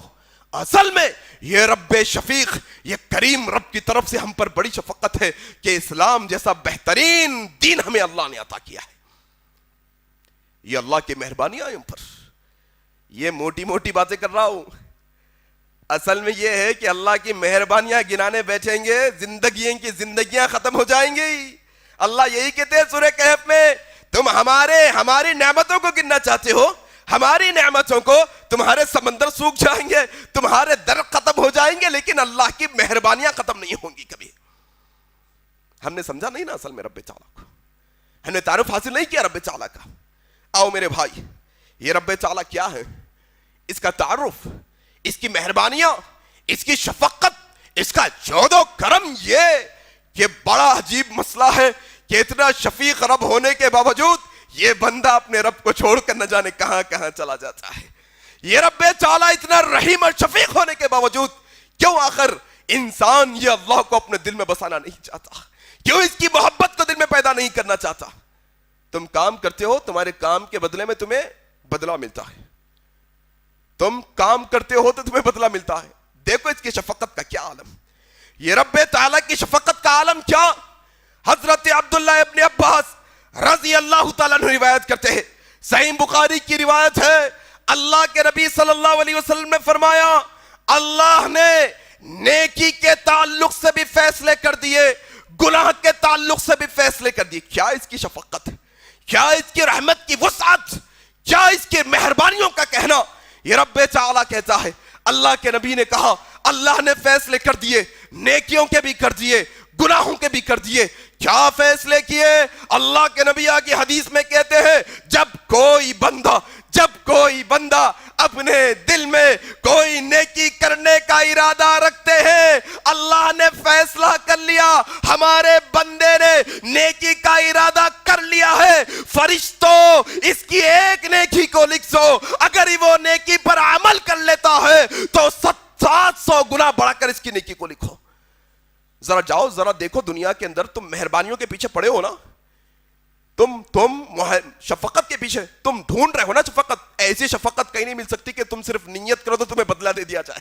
اصل میں یہ رب شفیق، یہ کریم رب کی طرف سے ہم پر بڑی شفقت ہے کہ اسلام جیسا بہترین دین ہمیں اللہ نے عطا کیا ہے. یہ اللہ کی مہربانیاں ہم پر. یہ موٹی موٹی باتیں کر رہا ہوں، اصل میں یہ ہے کہ اللہ کی مہربانیاں گنانے بیٹھیں گے زندگیاں ختم ہو جائیں گی. اللہ یہی کہتے ہیں سورہ کہف میں، تم ہماری نعمتوں کو گننا چاہتے ہو، ہماری نعمتوں کو، تمہارے سمندر سوکھ جائیں گے، تمہارے درخت ختم ہو جائیں گے، لیکن اللہ کی مہربانیاں ختم نہیں ہوں گی کبھی. ہم نے سمجھا نہیں نا اصل میں رب تعالیٰ کو، ہم نے تعارف حاصل نہیں کیا رب تعالیٰ کا. آؤ میرے بھائی، یہ رب تعالیٰ کیا ہے، اس کا تعارف، اس کی مہربانیاں، اس کی شفقت، اس کا جود و کرم، یہ بڑا عجیب مسئلہ ہے کہ اتنا شفیق رب ہونے کے باوجود یہ بندہ اپنے رب کو چھوڑ کر نہ جانے کہاں کہاں چلا جاتا ہے. یہ رب تعالیٰ اتنا رحیم اور شفیق ہونے کے باوجود کیوں آخر انسان یہ اللہ کو اپنے دل میں بسانا نہیں چاہتا؟ کیوں اس کی محبت کو دل میں پیدا نہیں کرنا چاہتا؟ تم کام کرتے ہو، تمہارے کام کے بدلے میں تمہیں بدلہ ملتا ہے. تم کام کرتے ہو تو تمہیں بدلہ ملتا ہے. دیکھو اس کی شفقت کا کیا عالم, یہ رب تعالیٰ کی شفقت کا عالم کیا. حضرت عبداللہ ابن عباس رضی اللہ تعالیٰ عنہ روایت کرتے ہیں, صحیح بخاری کی روایت ہے, اللہ کے نبی صلی اللہ علیہ وسلم نے فرمایا اللہ نے نیکی کے تعلق سے بھی فیصلے کر دیے, گناہ کے تعلق سے بھی فیصلے کر دیے. کیا اس کی شفقت, کیا اس کی رحمت کی وسعت, کیا اس کی مہربانیوں کا کہنا. یہ رب تعالیٰ کہتا ہے, اللہ کے نبی نے کہا اللہ نے فیصلے کر دیے, نیکیوں کے بھی کر دیے, گناہوں کے بھی کر دیے. کیا فیصلے کیے؟ اللہ کے نبی کی حدیث میں کہتے ہیں جب کوئی بندہ اپنے دل میں کوئی نیکی کرنے کا ارادہ رکھتے ہیں, اللہ نے فیصلہ کر لیا ہمارے بندے نے نیکی کا ارادہ کر لیا ہے, فرشتوں اس کی ایک نیکی کو لکھ دو, اگر وہ نیکی پر عمل کر لیتا ہے تو 700 گنا بڑھا کر اس کی نیکی کو لکھو. ذرا جاؤ ذرا دیکھو دنیا کے اندر تم مہربانیوں کے پیچھے پڑے ہو نا, تم شفقت کے پیچھے تم ڈھونڈ رہے ہو نا شفقت. ایسی شفقت کہیں نہیں مل سکتی کہ تم صرف نیت کرو تو تمہیں بدلہ دے دیا جائے,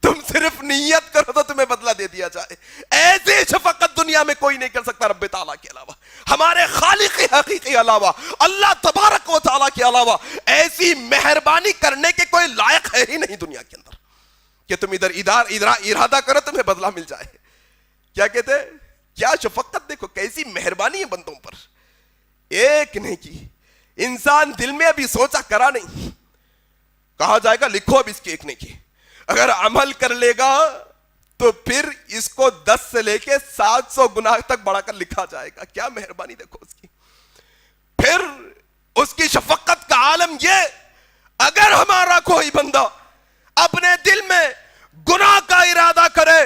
تم صرف نیت کرو تو تمہیں بدلہ دے دیا جائے. ایسی شفقت دنیا میں کوئی نہیں کر سکتا رب تعالیٰ کے علاوہ, ہمارے خالق حقیقی علاوہ, اللہ تبارک و تعالیٰ کے علاوہ ایسی مہربانی کرنے کے کوئی لائق ہے ہی نہیں دنیا کے اندر کہ تم ادھر ارادہ کرو تمہیں بدلہ مل جائے. کیا کہتے ہیں, کیا شفقت, دیکھو کیسی مہربانی ہے بندوں پر. ایک نیکی انسان دل میں ابھی سوچا کرا نہیں, کہا جائے گا لکھو اب اس کی ایک نیکی, اگر عمل کر لے گا تو پھر اس کو 10 سے لے کے 700 گناہ تک بڑھا کر لکھا جائے گا. کیا مہربانی دیکھو اس کی. پھر اس کی شفقت کا عالم یہ, اگر ہمارا کوئی بندہ اپنے دل میں گناہ کا ارادہ کرے,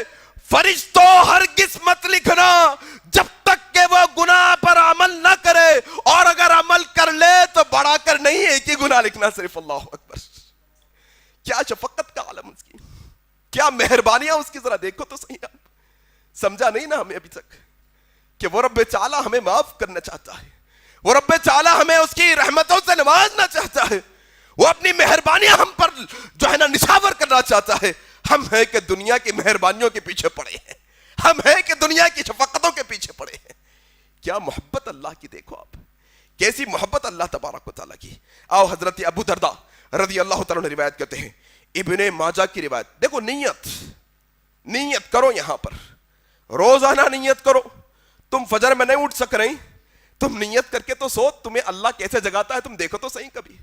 فرشتوں ہرگز مت لکھنا جب تک کہ وہ گناہ پر عمل نہ کرے, اور اگر عمل کر لے تو بڑھا کر نہیں ایک ہی گناہ لکھنا صرف. اللہ اکبر, کیا شفقت کا عالم اس کی, کیا مہربانیاں اس کی. ذرا دیکھو تو صحیح, آپ سمجھا نہیں نا ہمیں ابھی تک کہ وہ رب تعالیٰ ہمیں معاف کرنا چاہتا ہے, وہ رب تعالیٰ ہمیں اس کی رحمتوں سے نوازنا چاہتا ہے, وہ اپنی مہربانیاں ہم پر جو ہے نا نشاور کرنا چاہتا ہے. ہم ہیں کہ دنیا کی مہربانیوں کے پیچھے پڑے ہیں, ہم ہیں کہ دنیا کی شفقتوں کے پیچھے پڑے ہیں. کیا محبت اللہ کی, دیکھو آپ کیسی محبت اللہ تبارک و تعالیٰ کی. آؤ حضرت ابو درداء رضی اللہ تعالیٰ عنہ روایت کرتے ہیں, ابن ماجہ کی روایت. دیکھو نیت کرو, یہاں پر روزانہ نیت کرو. تم فجر میں نہیں اٹھ سک رہی, تم نیت کر کے تو سو, تمہیں اللہ کیسے جگاتا ہے تم دیکھو تو صحیح. کبھی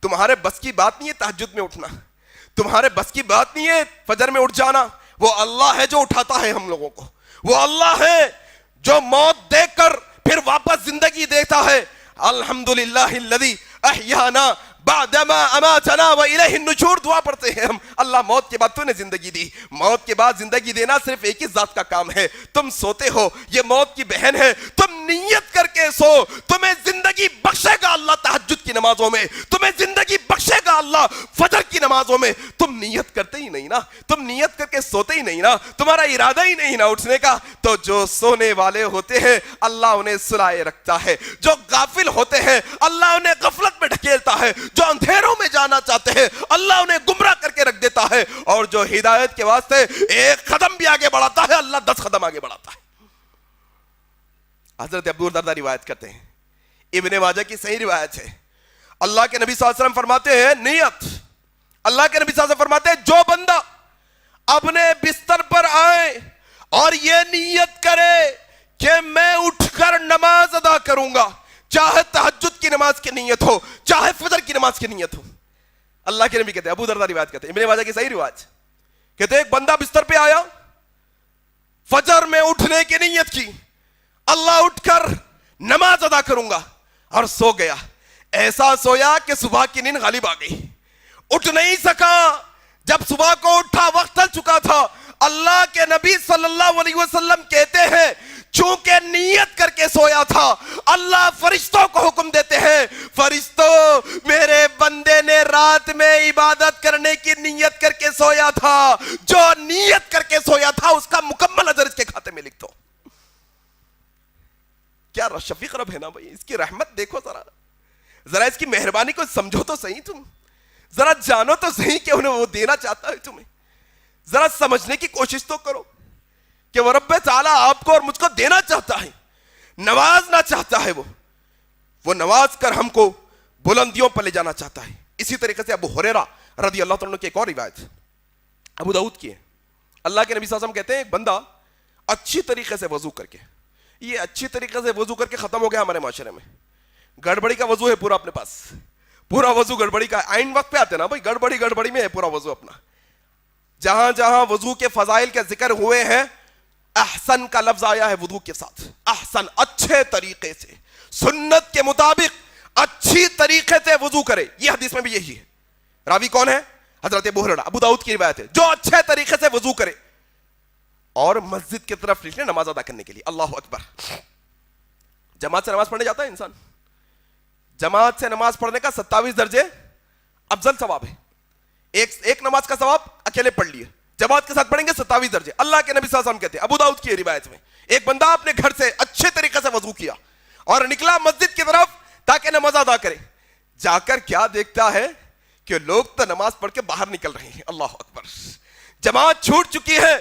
تمہارے بس کی بات نہیں ہے تہجد میں اٹھنا, تمہارے بس کی بات نہیں ہے فجر میں اٹھ جانا. وہ اللہ ہے جو اٹھاتا ہے ہم لوگوں کو, وہ اللہ ہے جو موت دیکھ کر پھر واپس زندگی دیتا ہے. الحمدللہ الذی احیانا بعدما اماتنا والیہ النشور دعا پڑھتے ہیں ہم. اللہ موت کے بعد تو نے زندگی دی, موت کے بعد زندگی دینا صرف ایک ہی ذات کا کام ہے. تم سوتے ہو, یہ موت کی بہن ہے, تم نیت کر کے سو, تمہیں زندگی بخشے گا اللہ تہجد کی نمازوں میں, تمہیں زندگی بخشے گا اللہ فجر کی نمازوں میں. تم نیت کرتے ہی نہیں نا, تم نیت کر کے سوتے ہی نہیں نا, تمہارا ارادہ ہی نہیں نا اٹھنے کا, تو جو سونے والے ہوتے ہیں اللہ انہیں سلائے رکھتا ہے, جو غافل ہوتے ہیں اللہ انہیں غفلت میں ڈھکیلتا ہے, جو اندھیروں میں جانا چاہتے ہیں اللہ انہیں گمراہ کر کے رکھ دیتا ہے, اور جو ہدایت کے واسطے ایک قدم بھی آگے بڑھاتا ہے اللہ 10 قدم آگے بڑھاتا ہے. حضرت ابو درداء روایت کرتے ہیں, ابن ماجہ کی صحیح روایت ہے, اللہ کے نبی صلی اللہ علیہ وسلم فرماتے ہیں نیت, اللہ کے نبی صلی اللہ علیہ وسلم فرماتے ہیں جو بندہ اپنے بستر پر آئے اور یہ نیت کرے کہ میں اٹھ کر نماز ادا کروں گا, چاہے تہجد کی نماز کی نیت ہو چاہے فجر کی نماز کی نیت ہو. اللہ کے نبی کہتے ہیں, ابو درداء روایت کرتے ہیں, ابن ماجہ کی صحیح روایت کہتے ہیں ایک بندہ بستر پہ آیا, فجر میں اٹھنے کی نیت کی, اللہ اٹھ کر نماز ادا کروں گا, اور سو گیا. ایسا سویا کہ صبح کی نیند غالب آ گئی, اٹھ نہیں سکا. جب صبح کو اٹھا وقت ڈل چکا تھا. اللہ کے نبی صلی اللہ علیہ وسلم کہتے ہیں چونکہ نیت کر کے سویا تھا اللہ فرشتوں کو حکم دیتے ہیں, فرشتوں میرے بندے نے رات میں عبادت کرنے کی نیت کر کے سویا تھا, جو نیت کر کے سویا تھا اس کا مکمل اجر اس کے کھاتے میں لکھ دو. کیا شفیق رب ہے نا بھائی, اس کی رحمت دیکھو, ذرا اس کی مہربانی کو سمجھو تو صحیح. تم ذرا جانو تو صحیح کہ انہیں وہ دینا چاہتا ہے تمہیں. ذرا سمجھنے کی کوشش تو کرو کہ وہ رب تعالیٰ آپ کو اور مجھ کو دینا چاہتا ہے, نوازنا چاہتا ہے. وہ نواز کر ہم کو بلندیوں پر لے جانا چاہتا ہے. اسی طریقے سے ابو ہریرہ رضی اللہ تعالیٰ عنہ کی ایک اور روایت ابو داؤد کی ہے. اللہ کے نبی صلی اللہ علیہ وسلم کہتے ہیں ایک بندہ اچھی طریقے سے وضو کر کے, یہ اچھی طریقے سے وضو کر کے ختم ہو گیا ہمارے معاشرے میں, گڑبڑی کا وضو ہے پورا اپنے پاس, پورا وضو گڑبڑی کا, آئین وقت پہ آتے نا بھائی, گڑبڑی میں ہے پورا وضو اپنا. جہاں جہاں وضو کے فضائل کے ذکر ہوئے ہیں احسن کا لفظ آیا ہے وضو کے ساتھ. احسن, اچھے طریقے سے, سنت کے مطابق اچھی طریقے سے وضو کرے. یہ حدیث میں بھی یہی ہے. راوی کون ہے؟ حضرت ابو ہریرہ, ابو داؤد کی روایت ہے. جو اچھے طریقے سے وضو کرے اور مسجد کی طرف نکلے نماز ادا کرنے کے لیے. اللہ اکبر. جماعت سے نماز پڑھنے جاتا ہے انسان, جماعت سے نماز پڑھنے کا 27 درجے افضل ثواب ہے. ایک نماز کا ثواب اکیلے پڑھ لیے, جماعت کے ساتھ پڑھیں گے 27 درجے. اللہ کے نبی صلی اللہ علیہ وسلم کہتے ہیں ابو داؤد کی روایت میں, ایک بندہ اپنے گھر سے اچھے طریقے سے وضو کیا اور نکلا مسجد کی طرف تاکہ نماز ادا کرے. جا کر کیا دیکھتا ہے کہ لوگ تو نماز پڑھ کے باہر نکل رہے ہیں. اللہ اکبر. جماعت چھوٹ چکی ہے.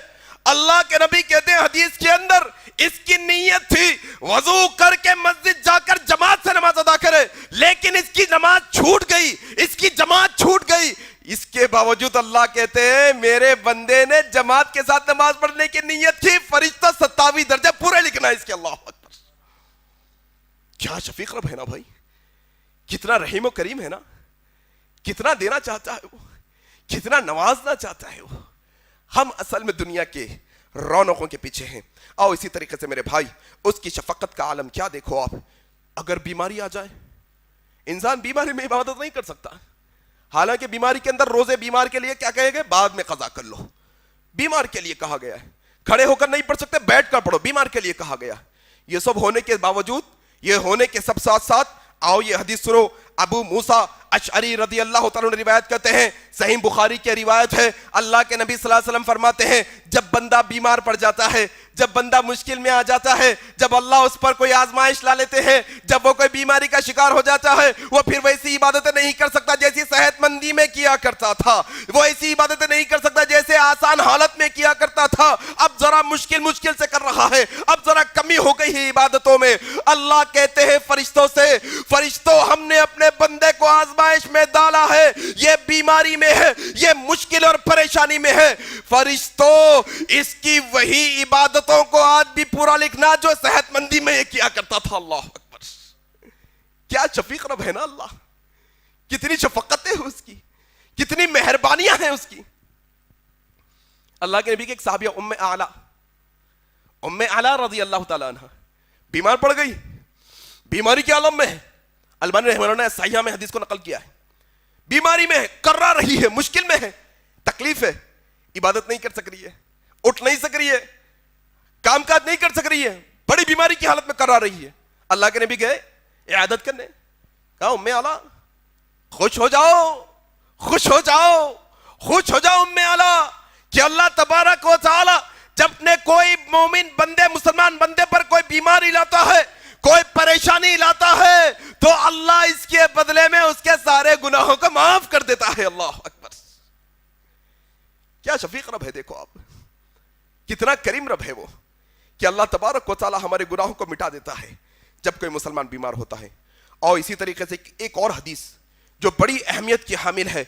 اللہ کے نبی کہتے ہیں حدیث کے اندر اس کی نیت تھی وضو کر کے مسجد جا کر جماعت سے نماز ادا کرے, لیکن اس کی نماز چھوٹ گئی, اس کی جماعت چھوٹ گئی. اس کے باوجود اللہ کہتے ہیں میرے بندے نے جماعت کے ساتھ نماز پڑھنے کی نیت کی, فرشتہ 27 درجے پورے لکھنا ہے اس کے. اللہ اکبر. کیا شفیق رب ہے نا بھائی, کتنا رحیم و کریم ہے نا, کتنا دینا چاہتا ہے وہ, کتنا نوازنا چاہتا ہے وہ. ہم اصل میں دنیا کے رونقوں کے پیچھے ہیں. آؤ اسی طریقے سے میرے بھائی اس کی شفقت کا عالم کیا دیکھو آپ. اگر بیماری آ جائے, انسان بیماری میں عبادت نہیں کر سکتا, حالانکہ بیماری کے اندر روزے بیمار کے لیے کیا کہے گے, بعد میں قضا کر لو, بیمار کے لیے کہا گیا ہے. کھڑے ہو کر نہیں پڑھ سکتے, بیٹھ کر پڑھو, بیمار کے لیے کہا گیا. یہ سب ہونے کے باوجود, یہ ہونے کے سب ساتھ ساتھ آؤ یہ حدیث سنو. ابو موسیٰ اشعری رضی اللہ تعالیٰ عنہ روایت کرتے ہیں, صحیح بخاری کی روایت ہے, اللہ کے نبی صلی اللہ علیہ وسلم فرماتے ہیں جب بندہ بیمار پڑ جاتا ہے, جب بندہ مشکل میں آ جاتا ہے, جب اللہ اس پر کوئی آزمائش لا لیتے ہیں, جب وہ کوئی بیماری کا شکار ہو جاتا ہے, وہ پھر ویسی عبادتیں نہیں کر سکتا جیسی صحت مندی میں کیا کرتا تھا, وہ ایسی عبادتیں نہیں کر سکتا جیسے آسان حالت میں کیا کرتا تھا. اب ذرا مشکل سے کر رہا ہے, اب ذرا کمی ہو گئی ہے عبادتوں میں. اللہ کہتے ہیں فرشتوں سے, فرشتوں ہم نے اپنے بندے کو آزمائش میں ڈالا ہے, یہ بیماری میں ہے, یہ مشکل اور پریشانی میں ہے. فرشتوں اس کی وہی عبادتوں کو آج بھی پورا لکھنا جو صحت مندی میں یہ کیا کرتا تھا. اللہ اکبر. کیا شفیق رب ہے نا اللہ, کتنی شفقتیں ہیں اس کی, کتنی مہربانیاں ہیں اس کی. اللہ کے نبی کی ایک صحابیہ ام اعلیٰ رضی اللہ تعالیٰ عنہ بیمار پڑ گئی, بیماری کے عالم میں ہے. البانی رحمہ اللہ نے صحیحہ میں حدیث کو نقل کیا ہے. بیماری میں ہے, کرا رہی ہے, مشکل میں ہے, تکلیف ہے, عبادت نہیں کر سک رہی ہے, اٹھ نہیں سک رہی ہے, کام کاج نہیں کر سک رہی ہے, بڑی بیماری کی حالت میں کرا رہی ہے. اللہ کے نبی گئے عیادت کرنے, کہا ام اعلیٰ خوش ہو جاؤ, خوش ہو جاؤ, خوش ہو جاؤ ام اعلیٰ کہ اللہ تبارک و تعالی جب نے کوئی مومن بندے, مسلمان بندے پر کوئی بیماری لاتا ہے, کوئی پریشانی لاتا ہے, تو اللہ اس کے بدلے میں اس کے سارے گناہوں کو معاف کر دیتا ہے. اللہ اکبر. کیا شفیق رب ہے, دیکھو آپ کتنا کریم رب ہے وہ, کہ اللہ تبارک و تعالی ہمارے گناہوں کو مٹا دیتا ہے جب کوئی مسلمان بیمار ہوتا ہے. اور اسی طریقے سے ایک اور حدیث جو بڑی اہمیت کی حامل ہے,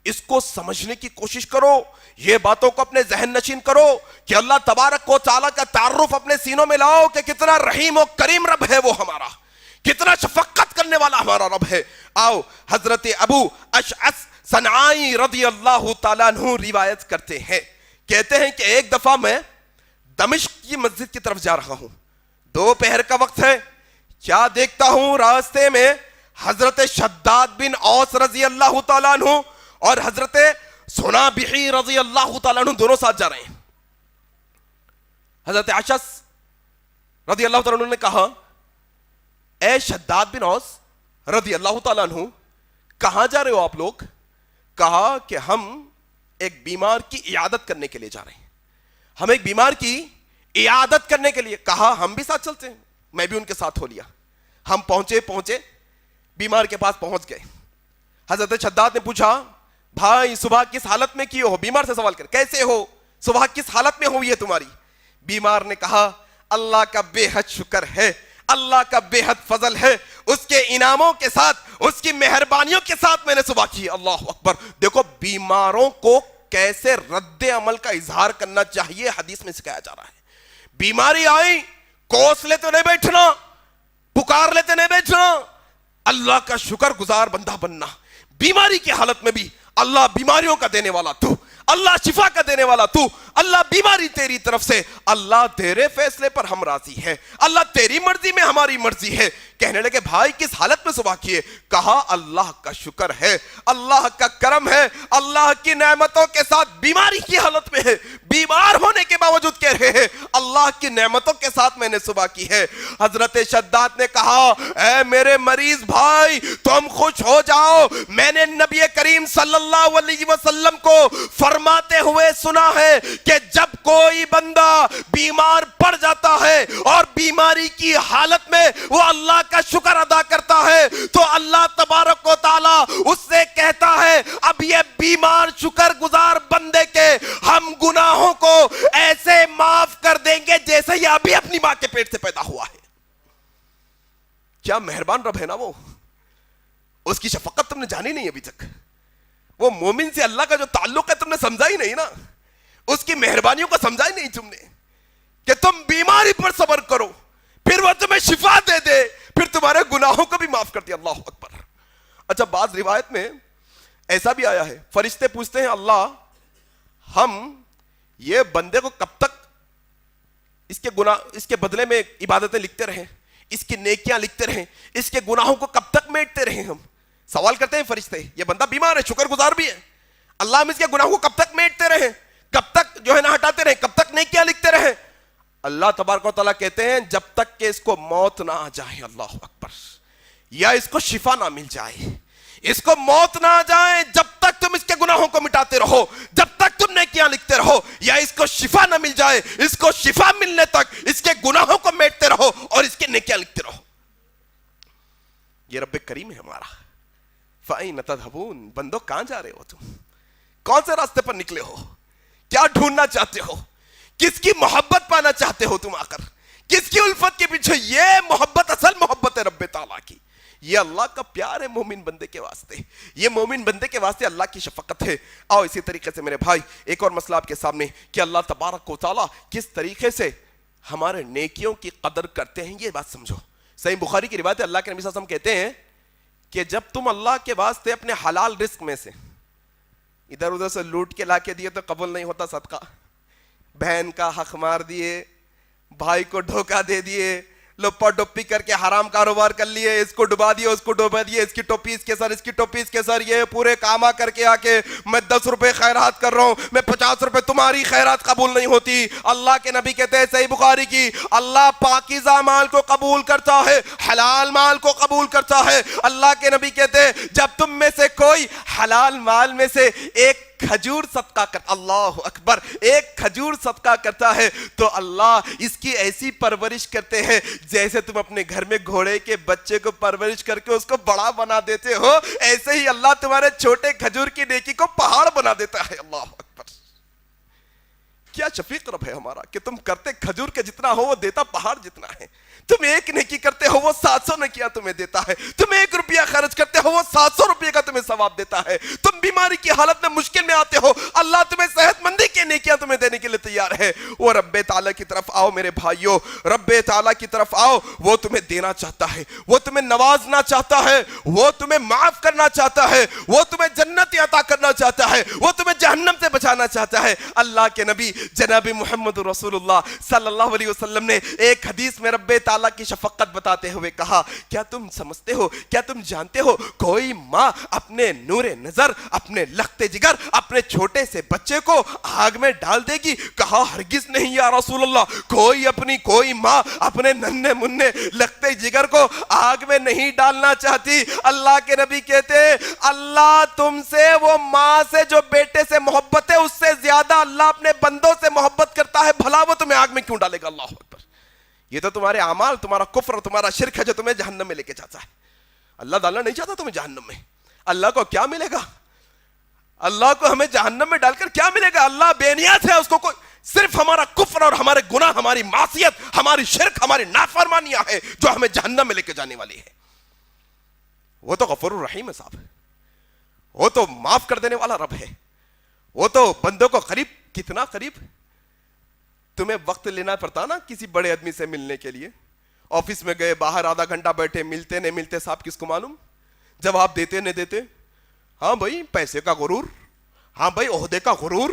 اس کو سمجھنے کی کوشش کرو, یہ باتوں کو اپنے ذہن نشین کرو کہ اللہ تبارک و تعالیٰ کا تعارف اپنے سینوں میں لاؤ کہ کتنا رحیم و کریم رب ہے وہ ہمارا, کتنا شفقت کرنے والا ہمارا رب ہے. آؤ حضرت ابو اشعث صنعانی رضی اللہ تعالیٰ عنہ روایت کرتے ہیں, کہتے ہیں کہ ایک دفعہ میں دمشق کی مسجد کی طرف جا رہا ہوں, دوپہر کا وقت ہے, کیا دیکھتا ہوں راستے میں حضرت شداد بن اوس رضی اللہ تعالیٰ عنہ اور حضرت سنابحی رضی اللہ تعالیٰ عنہ دونوں ساتھ جا رہے ہیں. حضرت اشعث رضی اللہ تعالیٰ عنہ نے کہا اے شداد بن اوس رضی اللہ تعالیٰ عنہ کہاں جا رہے ہو آپ لوگ؟ کہا کہ ہم ایک بیمار کی عیادت کرنے کے لیے جا رہے ہیں, ہم ایک بیمار کی عیادت کرنے کے لیے. کہا ہم بھی ساتھ چلتے ہیں, میں بھی ان کے ساتھ ہو لیا. ہم پہنچے بیمار کے پاس پہنچ گئے. حضرت شداد نے پوچھا بھائی صبح کس حالت میں کیے ہو؟ بیمار سے سوال کر کیسے ہو، صبح کس حالت میں ہوئی ہے تمہاری؟ بیمار نے کہا اللہ کا بے حد شکر ہے، اللہ کا بے حد فضل ہے، اس کے انعاموں کے ساتھ، اس کی مہربانیوں کے ساتھ میں نے صبح کی۔ اللہ اکبر۔ دیکھو بیماروں کو کیسے رد عمل کا اظہار کرنا چاہیے حدیث میں سکھایا جا رہا ہے۔ بیماری آئی کوس لیتے نہیں بیٹھنا، پکار لیتے نہیں بیٹھنا، اللہ کا شکر گزار بندہ بننا۔ بیماری کی حالت میں بھی اللہ بیماریوں کا دینے والا تو، اللہ شفا کا دینے والا تو، اللہ بیماری تیری طرف سے، اللہ تیرے فیصلے پر ہم راضی ہیں، اللہ تیری مرضی میں ہماری مرضی ہے۔ کہنے لگے بھائی کس حالت میں صبح کیے؟ کہا اللہ کا شکر ہے، اللہ کا کرم ہے، اللہ کی نعمتوں کے ساتھ بیماری کی حالت میں ہے، بیمار ہونے کے باوجود کہہ رہے ہیں اللہ کی نعمتوں کے ساتھ میں نے صبح کی ہے۔ حضرت شداد نے کہا اے میرے مریض بھائی تم خوش ہو جاؤ، میں نے نبی کریم صلی اللہ علیہ وسلم کو فرماتے ہوئے سنا ہے کہ جب کوئی بندہ بیمار پڑ جاتا ہے اور بیماری کی حالت میں وہ اللہ کا شکر ادا کرتا ہے تو اللہ تبارک و تعالی اس سے کہتا ہے اب یہ بیمار شکر گزار بندے کے ہم گناہوں کو ایسے معاف کر دیں گے جیسے یہ ابھی اپنی ماں کے پیٹ سے پیدا ہوا ہے۔ کیا مہربان رب ہے نا وہ، اس کی شفقت تم نے جانی نہیں ابھی تک، وہ مومن سے اللہ کا جو تعلق ہے تم نے سمجھا ہی نہیں نا، اس کی مہربانیوں کو سمجھا ہی نہیں تم نے کہ تم بیماری پر صبر کرو پھر وہ تمہیں شفا دے دے، پھر تمہارے گناہوں کو بھی معاف کر دیا۔ اللہ اکبر۔ اچھا بعض روایت میں ایسا بھی آیا ہے فرشتے پوچھتے ہیں اللہ ہم یہ بندے کو کب تک اس کے بدلے میں عبادتیں لکھتے رہیں، اس کی نیکیاں لکھتے رہیں، اس کے گناہوں کو کب تک میٹتے رہیں؟ ہم سوال کرتے ہیں فرشتے، یہ بندہ بیمار ہے شکر گزار بھی ہے، اللہ ہم اس کے گناہوں کو کب تک میٹتے رہیں، کب تک جو ہے نا ہٹاتے رہیں، کب تک نیکیاں لکھتے رہیں؟ اللہ تبارک و تعالیٰ کہتے ہیں جب تک کہ اس کو موت نہ آ جائے، اللہ اکبر، یا اس کو شفا نہ مل جائے، اس کو موت نہ آ جائے جب تک تم اس کے گناہوں کو مٹاتے رہو، جب تک تم نیکیاں لکھتے رہو، یا اس کو شفا نہ مل جائے، اس کو شفا ملنے تک اس کے گناہوں کو میٹتے رہو اور اس کی نیکیاں لکھتے رہو۔ یہ رب کریم ہے ہمارا۔ فَأَيْنَ تَذْهَبُونَ، بندو کہاں جا رہے ہو تم؟ کون سے راستے پر نکلے ہو؟ کیا ڈھونڈنا چاہتے ہو؟ کس کی محبت پانا چاہتے ہو تم آ کر؟ کس کی الفت کے پیچھے؟ یہ محبت اصل محبت ہے رب تعالیٰ کی، یہ اللہ کا پیار ہے مومن بندے کے واسطے، یہ مومن بندے کے واسطے اللہ کی شفقت ہے۔ آؤ اسی طریقے سے میرے بھائی ایک اور مسئلہ آپ کے سامنے کہ اللہ تبارک و تعالیٰ کس طریقے سے ہمارے نیکیوں کی قدر کرتے ہیں، یہ بات سمجھو۔ صحیح بخاری کی روایت ہے اللہ کے نبی صلی اللہ علیہ وسلم کہتے ہیں کہ جب تم اللہ کے واسطے اپنے حلال رزق میں سے ادھر ادھر سے لوٹ کے لا کے دیے تو قبول نہیں ہوتا صدقہ، بہن کا حق مار دیے، بھائی کو دھوکہ دے دیے، لپا ڈپی کر کے حرام کاروبار کر لیے، اس کو ڈبا دیا، اس کو ڈبا دیا، اس کی ٹوپی اس کے سر، اس کی ٹوپی اس کے سر، یہ پورے کاما کر کے آ کے میں 10 روپے خیرات کر رہا ہوں، میں 50 روپے، تمہاری خیرات قبول نہیں ہوتی۔ اللہ کے نبی کہتے ہیں صحیح بخاری کی، اللہ پاکیزہ مال کو قبول کرتا ہے، حلال مال کو قبول کرتا ہے۔ اللہ کے نبی کہتے ہیں جب تم میں سے کوئی حلال مال میں سے ایک کھجور صدقہ کرتا، اللہ اکبر، ایک کھجور صدقہ کرتا ہے تو اللہ اس کی ایسی پرورش کرتے ہیں جیسے تم اپنے گھر میں گھوڑے کے بچے کو پرورش کر کے اس کو بڑا بنا دیتے ہو، ایسے ہی اللہ تمہارے چھوٹے کھجور کی نیکی کو پہاڑ بنا دیتا ہے۔ اللہ اکبر، کیا شفیق رب ہے ہمارا کہ تم کرتے کھجور کے جتنا ہو وہ دیتا پہاڑ جتنا ہے۔ تم ایک نیکی کرتے ہو وہ 700 نیکیاں تمہیں دیتا ہے، تم 1 روپیہ خرچ کرتے ہو وہ 700 روپے کا تمہیں ثواب دیتا ہے۔ تم بیماری کی حالت میں مشکل میں آتے ہو، اللہ تمہیں صحت مندی کی نیکیاں تمہیں دینے کے لیے تیار ہے۔ وہ رب تعالیٰ کی طرف آؤ میرے بھائیوں، رب تعالیٰ کی طرف آؤ، وہ تمہیں دینا چاہتا ہے، وہ تمہیں نوازنا چاہتا ہے، وہ تمہیں معاف کرنا چاہتا ہے، وہ تمہیں جنت عطا کرنا چاہتا ہے، وہ تمہیں جہنم سے بچانا چاہتا ہے۔ اللہ کے نبی جناب محمد رسول اللہ صلی اللہ علیہ وسلم نے ایک حدیث میں رب تعالیٰ کی شفقت بتاتے ہوئے کہا کیا تم سمجھتے ہو، کیا تم جانتے ہو کوئی ماں اپنے نور نظر، اپنے لخت جگر، اپنے چھوٹے سے بچے کو آگ میں ڈال دے گی؟ کہا ہرگز نہیں یا رسول اللہ، کوئی ماں اپنے ننھے منھے لخت جگر کو آگ میں نہیں ڈالنا چاہتی۔ اللہ کے نبی کہتے ہیں اللہ تم سے، وہ ماں سے جو بیٹے سے محبت ہے اس سے زیادہ اللہ اپنے بندوں سے محبت کرتا ہے، بھلا وہ تمہیں آگ میں کیوں ڈالے گا؟ اللہ اکبر، یہ تو تمہارے اعمال، تمہارا کفر، تمہارا شرک ہے جو تمہیں جہنم میں لے کے جاتا ہے۔ اللہ ڈالنا نہیں چاہتا تمہیں جہنم میں۔ اللہ کو کیا ملے گا؟ اللہ کو ہمیں جہنم میں ڈال کر کیا ملے گا؟ اللہ بے نیاز ہے، اس کو کوئی صرف ہمارا کفر اور ہمارے گناہ، ہماری معصیت، ہماری شرک، ہماری نافرمانیاں ہیں جو ہمیں جہنم میں لے کے جانے والی ہے۔ وہ تو غفور الرحیم ہے صاحب، وہ تو معاف کر دینے والا رب ہے، وہ تو بندوں کو قریب، کتنا قریب۔ تمہیں وقت لینا پڑتا نا کسی بڑے آدمی سے ملنے کے لیے، آفس میں گئے، باہر آدھا گھنٹہ بیٹھے، ملتے نہیں ملتے صاحب کس کو معلوم، جواب دیتے نہیں دیتے۔ ہاں بھائی پیسے کا غرور، ہاں بھائی عہدے کا غرور،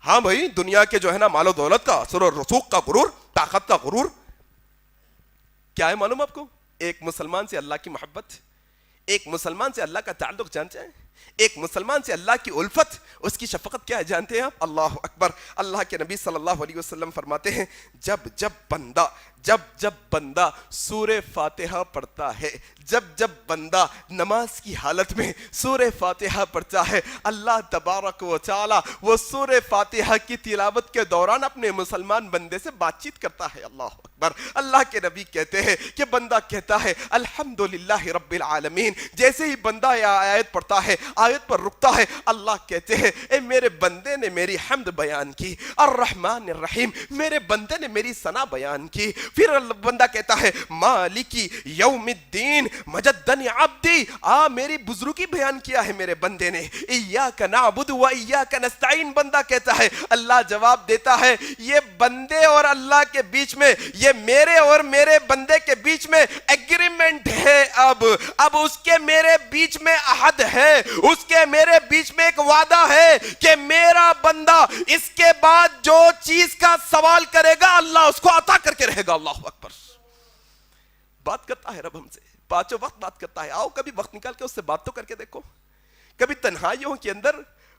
ہاں بھائی دنیا کے جو ہے نا مال و دولت کا، اثر و رسوخ کا غرور، طاقت کا غرور۔ کیا ہے معلوم آپ کو؟ ایک مسلمان سے اللہ کی محبت، ایک مسلمان سے اللہ کا تعلق جانتے ہیں، ایک مسلمان سے اللہ کی الفت، اس کی شفقت کیا ہے جانتے ہیں آپ؟ اللہ اکبر۔ اللہ کے نبی صلی اللہ علیہ وسلم فرماتے ہیں جب جب بندہ سورہ فاتحہ پڑھتا ہے، جب بندہ نماز کی حالت میں سورہ فاتحہ پڑھتا ہے، اللہ تبارک و تعالی وہ سورہ فاتحہ کی تلاوت کے دوران اپنے مسلمان بندے سے بات چیت کرتا ہے۔ اللہ اکبر۔ اللہ کے نبی کہتے ہیں کہ بندہ کہتا ہے الحمدللہ رب العالمین، جیسے ہی بندہ یہ آیت پڑھتا ہے، آیت پر رکتا ہے، اللہ کہتے ہیں اے میرے بندے نے میری حمد بیان کی، الرحمن الرحیم، میرے بندے نے میری ثنا بیان کی۔ پھر بندہ کہتا ہے مالکی یوم الدین مجدنی عبدی، میری بزرگی بیان کیا ہے میرے بندے نے، ایاک نعبد و ایاک نستعین، بندہ کہتا ہے، اللہ جواب دیتا ہے یہ بندے اور اللہ کے بیچ میں، یہ میرے اور میرے بندے کے بیچ میں ایگریمنٹ ہے، اب اس کے میرے بیچ میں عہد ہے، اس کے میرے بیچ میں ایک وعدہ ہے کہ میرا بندہ اس کے بعد جو چیز کا سوال کرے گا اللہ اس کو عطا کر کے رہے گا۔ اللہ اکبر۔ بات کرتا ہے رب ہم سے، پانچوں وقت بات کرتا ہے۔ آؤ کبھی وقت نکال کے اس سے بات تو کر کے دیکھو، کبھی تنہائیوں کے اندر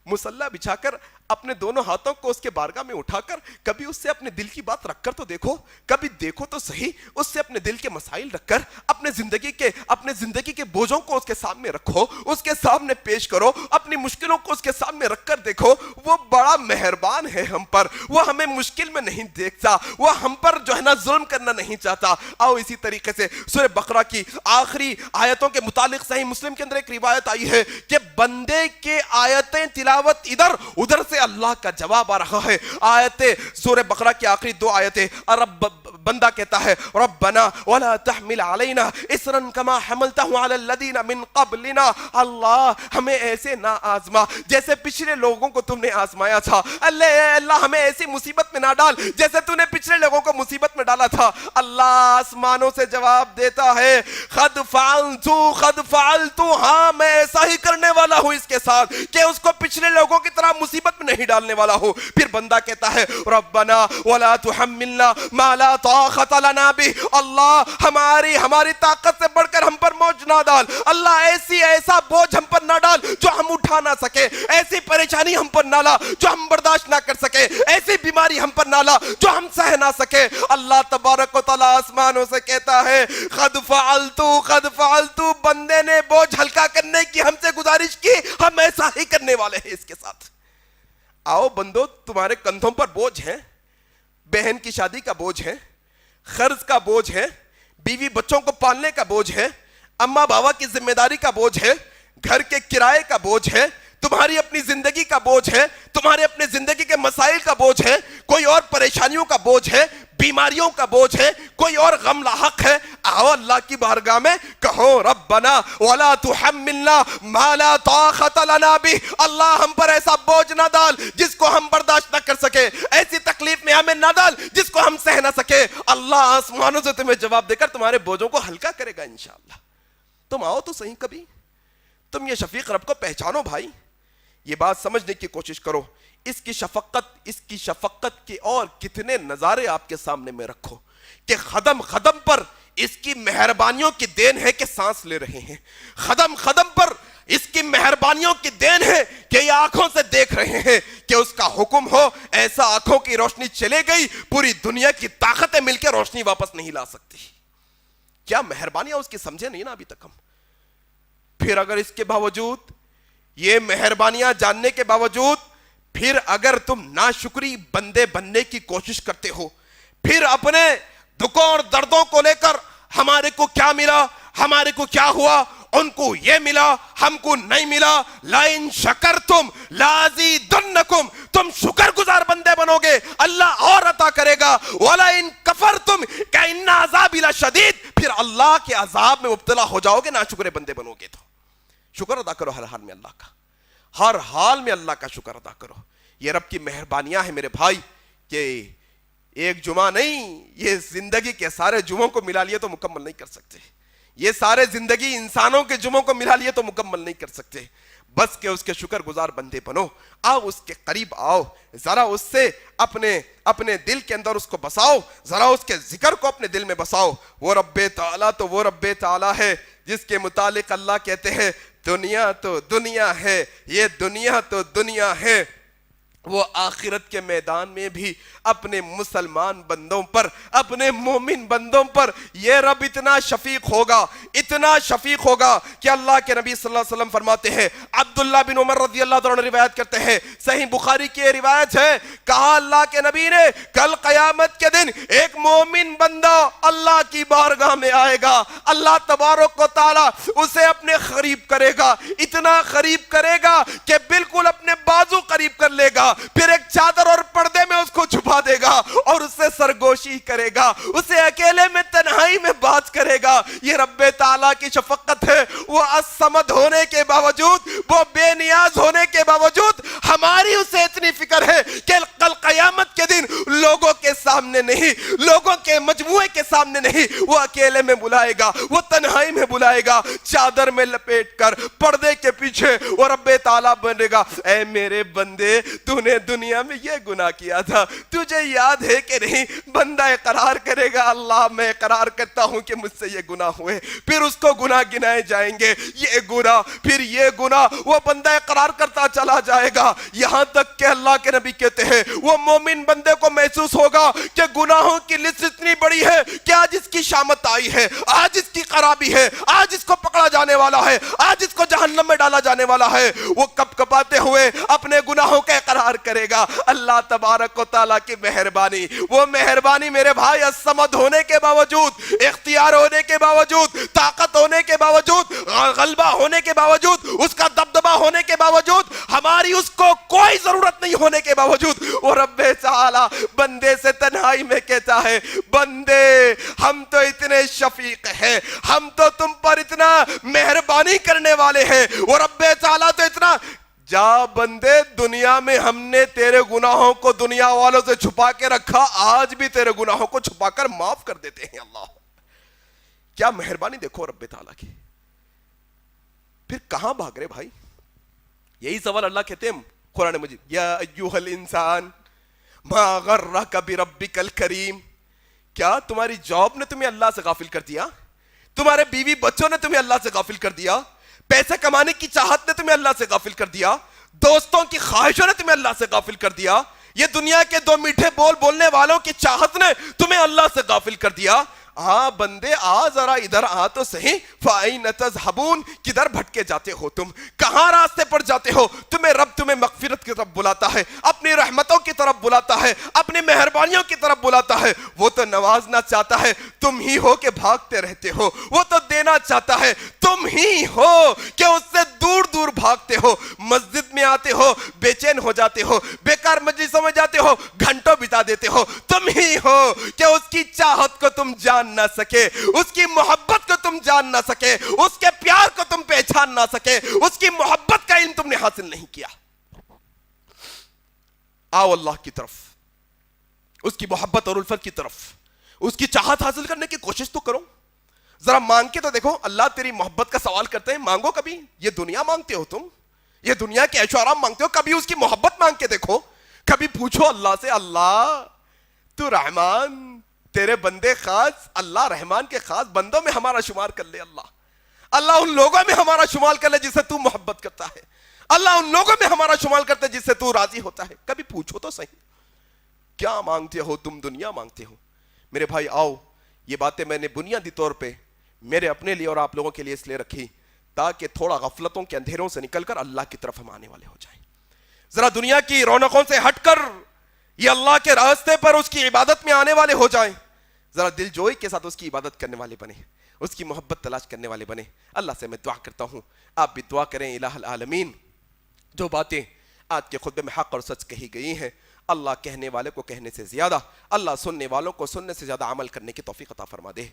مصلی بچھا کر اپنے دونوں ہاتھوں کو اس کے بارگاہ میں اٹھا کر کبھی اس سے اپنے دل کی بات رکھ کر تو دیکھو، کبھی دیکھو تو صحیح، اس سے اپنے دل کے مسائل رکھ کر اپنے زندگی کے بوجھوں کو اس کے سامنے رکھو، اس کے سامنے پیش کرو، اپنی مشکلوں کو اس کے سامنے رکھ کر دیکھو۔ وہ بڑا مہربان ہے ہم پر، وہ ہمیں مشکل میں نہیں دیکھتا، وہ ہم پر جو ہے نا ظلم کرنا نہیں چاہتا۔ آؤ اسی طریقے سے سورہ بقرہ کی آخری آیتوں کے متعلق صحیح مسلم کے اندر ایک روایت آئی ہے کہ بندے کے آیتیں تلاوت ادھر سے اللہ کا جواب آ رہا ہے۔ آیتیں سورہ بقرہ کی آخری دو آیتیں، بندہ کہتا ہے ربنا ولا تحمل علينا اسرا كما حملته على الذين من قبلنا، اللہ ہمیں ایسے نہ آزما جیسے پچھلے لوگوں کو تم نے آزمایا تھا، اللہ ہمیں ایسی مصیبت میں نہ ڈال جیسے تم نے پچھلے لوگوں کو مصیبت میں ڈالا تھا۔ اللہ آسمانوں سے جواب دیتا ہے قد فعلت، ہاں میں ایسا ہی کرنے والا ہوں اس کے ساتھ کہ اس کو پچھلے لوگوں کی طرح مصیبت میں نہیں ڈالنے والا ہوں۔ پھر بندہ کہتا ہے ربنا ولا تحملنا ما لا طاقت لنا به، اللہ ہماری طاقت سے بڑھ کر ہم پر بوجھ نہ ڈال، اللہ ایسا بوجھ ہم پر نہ ڈال جو ہم اٹھا نہ سکے، ایسی پریشانی ہم پر نہ لا جو ہم برداشت نہ کر سکے، ایسی بیماری ہم پر نہ لا جو ہم سہ نہ سکے۔ اللہ تبارک و تعالی آسمانوں سے کہتا ہے قد فعلت، بندے نے بوجھ ہلکا کرنے کی ہم سے گزارش کی، ہم ایسا ہی کرنے والے ہیں اس کے ساتھ۔ آؤ بندو، تمہارے کندھوں پر بوجھ ہے، بہن کی شادی کا بوجھ ہے، قرض کا بوجھ ہے، بیوی بچوں کو پالنے کا بوجھ ہے، اماں بابا کی ذمہ داری کا بوجھ ہے، گھر کے کرائے کا بوجھ ہے، تمہاری اپنی زندگی کا بوجھ ہے، تمہارے اپنے زندگی کے مسائل کا بوجھ ہے، کوئی اور پریشانیوں کا بوجھ ہے، بیماریوں کا بوجھ ہے، کوئی اور غم لاحق ہے۔ آؤ اللہ کی بارگاہ میں کہو ربنا ولا تحملنا ما لا طاقت لنا به، اللہ ہم پر ایسا بوجھ نہ ڈال جس کو ہم برداشت نہ کر سکے، ایسی تکلیف میں ہمیں نہ ڈال جس کو ہم سہ نہ سکے۔ اللہ آسمانوں سے تمہیں جواب دے کر تمہارے بوجھوں کو ہلکا کرے گا انشاءاللہ۔ تم آؤ تو صحیح، کبھی تم یہ شفیق رب کو پہچانو بھائی، یہ بات سمجھنے کی کوشش کرو۔ اس کی شفقت کے اور کتنے نظارے آپ کے سامنے میں رکھو کہ قدم قدم پر اس کی مہربانیوں کی دین ہے کہ سانس لے رہے ہیں، قدم قدم پر اس کی مہربانیوں کی دین ہے کہ یہ آنکھوں سے دیکھ رہے ہیں کہ اس کا حکم ہو ایسا آنکھوں کی روشنی چلے گئی، پوری دنیا کی طاقتیں مل کے روشنی واپس نہیں لا سکتی۔ کیا مہربانیاں اس کی سمجھے نہیں نا ابھی تک ہم۔ پھر اگر اس کے باوجود، یہ مہربانیاں جاننے کے باوجود، پھر اگر تم ناشکری بندے بننے کی کوشش کرتے ہو، پھر اپنے دکھوں اور دردوں کو لے کر ہمارے کو کیا ملا، ہمارے کو کیا ہوا، ان کو یہ ملا ہم کو نہیں ملا. لَإِن شَكَرْتُمْ لَأَزِيدَنَّكُمْ, تم شکر گزار بندے بنو گے اللہ اور عطا کرے گا. وَلَإِن كَفَرْتُمْ كَإِنَّ عَذَابِي لَشَدِيدٌ, پھر اللہ کے عذاب میں مبتلا ہو جاؤ گے نا شکر بندے بنو گے. تو شکر ادا کرو ہر حال میں اللہ کا, ہر حال میں اللہ کا شکر ادا کرو. یہ رب کی مہربانیاں ہیں میرے بھائی کہ ایک جمعہ نہیں, یہ زندگی کے سارے جمعوں کو ملا لیے تو مکمل نہیں کر سکتے. یہ سارے زندگی انسانوں کے جمعوں کو ملا لیے تو مکمل نہیں کر سکتے. بس کہ اس کے شکر گزار بندے بنو, آؤ اس کے قریب آؤ, ذرا اس سے اپنے دل کے اندر اس کو بساؤ, ذرا اس کے ذکر کو اپنے دل میں بساؤ. وہ رب تعالیٰ تو وہ رب تعالیٰ ہے جس کے متعلق اللہ کہتے ہیں دنیا تو دنیا ہے, یہ دنیا تو دنیا ہے. وہ آخرت کے میدان میں بھی اپنے مسلمان بندوں پر, اپنے مومن بندوں پر یہ رب اتنا شفیق ہوگا, اتنا شفیق ہوگا کہ اللہ کے نبی صلی اللہ علیہ وسلم فرماتے ہیں, عبداللہ بن عمر رضی اللہ عنہ روایت کرتے ہیں, صحیح بخاری کی روایت ہے, کہا اللہ کے نبی نے کل قیامت کے دن ایک مومن بندہ اللہ کی بارگاہ میں آئے گا, اللہ تبارک و تعالی اسے اپنے قریب کرے گا, اتنا قریب کرے گا کہ بالکل اپنے بازو قریب کر لے گا, پھر ایک چادر اور پردے میں اس کو چھپا دے گا اور اس سے سرگوشی کرے گا, اسے اکیلے میں تنہائی میں بات کرے گا. یہ رب تعالیٰ کی شفقت ہے. وہ الصمد ہونے کے باوجود, وہ بے نیاز ہونے کے باوجود ہماری اسے اتنی فکر ہے کہ کل قیامت کے دن لوگوں کے سامنے نہیں, لوگوں کے مجموعے کے سامنے نہیں, وہ اکیلے میں بلائے گا, وہ تنہائی میں بلائے گا, چادر میں لپیٹ کر پردے کے پیچھے وہ رب تعالیٰ بنے گا, اے میرے بندے تو نے دنیا میں یہ گناہ کیا تھا, تجھے یاد ہے کہ نہیں؟ بندہ اقرار کرے گا, اللہ میں اقرار کرتا ہوں کہ مجھ سے یہ گناہ ہوئے, پھر اس کو گناہ گنائے جائیں گے, یہ گناہ پھر یہ گناہ, وہ بندہ اقرار کرتا چلا جائے گا یہاں تک کہ اللہ کے نبی کہتے ہیں وہ مومن بندے کو محسوس ہوگا کہ گناہوں کی لسٹ اتنی بڑی ہے کہ آج اس کی شامت آئی ہے, آج اس کی خرابی ہے, آج اس کو پکڑا جانے والا ہے, آج اس کو جہنم میں ڈالا جانے والا ہے. وہ کپ کپاتے ہوئے اپنے گناہوں کا اقرار کرے گا. اللہ تبارک و تعالیٰ کی مہربانی, وہ مہربانی میرے بھائی الصمد ہونے کے باوجود, اختیار ہونے کے باوجود, طاقت ہونے کے باوجود, غلبہ ہونے کے باوجود, اس کا دبدبہ ہونے کے باوجود, ہماری اس کو کوئی ضرورت نہیں ہونے کے باوجود, وہ رب تعالیٰ بندے سے تنہائی میں کہتا ہے بندے ہم تو اتنے شفیق ہیں, ہم تو تم پر اتنا مہربانی کرنے والے ہیں. وہ رب تعالیٰ تو اتنا, جا بندے دنیا میں ہم نے تیرے گناہوں کو دنیا والوں سے چھپا کے رکھا, آج بھی تیرے گناہوں کو چھپا کر معاف کر دیتے ہیں. اللہ کیا مہربانی دیکھو رب تعالیٰ کی. پھر کہاں بھاگ رہے بھائی؟ یہی سوال اللہ کہتے ہیں قرآن مجید, یا ایوہ الانسان ما غرک بربک الکریم, کیا تمہاری جاب نے تمہیں اللہ سے غافل کر دیا؟ تمہارے بیوی بچوں نے تمہیں اللہ سے غافل کر دیا؟ پیسے کمانے کی چاہت نے تمہیں اللہ سے غافل کر دیا؟ دوستوں کی خواہشوں نے تمہیں اللہ سے غافل کر دیا؟ یہ دنیا کے دو میٹھے بول بولنے والوں کی چاہت نے تمہیں اللہ سے غافل کر دیا؟ ہاں بندے آ ذرا ادھر آ تو صحیح. فَأَيْنَ تَذْهَبُونَ, کدھر بھٹکے جاتے ہو تم, کہاں راستے پر جاتے ہو؟ تمہیں رب تمہیں مغفرت کی طرف بلاتا ہے, اپنی رحمتوں کی طرف بلاتا ہے, اپنی مہربانیوں کی طرف بلاتا ہے. وہ تو نوازنا چاہتا ہے, تم ہی ہو کہ بھاگتے رہتے ہو. وہ تو دینا چاہتا ہے, تم ہی ہو کہ اس سے دور دور بھاگتے ہو. مسجد میں آتے ہو بے چین ہو جاتے ہو, بیکار مجلسوں میں جاتے ہو گھنٹوں بتا دیتے ہو. تم ہی ہو کہ اس کی چاہت کو تم جان نہ سکے, اس کی محبت کو تم جان نہ سکے, اس کے پیار کو تم پہچان نہ سکے, اس کی محبت کا علم تم نے حاصل نہیں کیا. آؤ اللہ کی طرف, اس کی محبت اور الفت کی طرف, اس کی چاہت حاصل کرنے کی کوشش تو کرو. ذرا مانگ کے تو دیکھو, اللہ تیری محبت کا سوال کرتے ہیں, مانگو کبھی. یہ دنیا مانگتے ہو تم, یہ دنیا کے عیش و آرام مانگتے ہو, کبھی اس کی محبت مانگ کے دیکھو. کبھی پوچھو اللہ سے, اللہ تو رحمان, تیرے بندے خاص, اللہ رحمان کے خاص بندوں میں ہمارا شمار کر لے. اللہ ان لوگوں میں ہمارا شمار کر لے جس سے تو محبت کرتا ہے. اللہ ان لوگوں میں ہمارا شمار کرتا ہے جس سے تو راضی ہوتا ہے. کبھی پوچھو تو صحیح, کیا مانگتے ہو تم؟ دنیا مانگتے ہو. میرے بھائی آؤ, یہ باتیں میں نے بنیادی طور پہ میرے اپنے لیے اور آپ لوگوں کے لیے اس لیے رکھی تاکہ تھوڑا غفلتوں کے اندھیروں سے نکل کر اللہ کی طرف ہم آنے والے ہو جائیں. ذرا دنیا کی رونقوں سے ہٹ کر یہ اللہ کے راستے پر اس کی عبادت میں آنے والے ہو جائیں. ذرا دل جوئی کے ساتھ اس کی عبادت کرنے والے بنے. اس کی محبت تلاش کرنے والے بنے. اللہ سے میں دعا کرتا ہوں آپ بھی دعا کریں. الہ العالمین جو باتیں آج کے خطبے میں حق اور سچ کہی گئی ہیں اللہ کہنے والے کو کہنے سے زیادہ, اللہ سننے والوں کو سننے سے زیادہ عمل کرنے کی توفیق عطا فرما دے.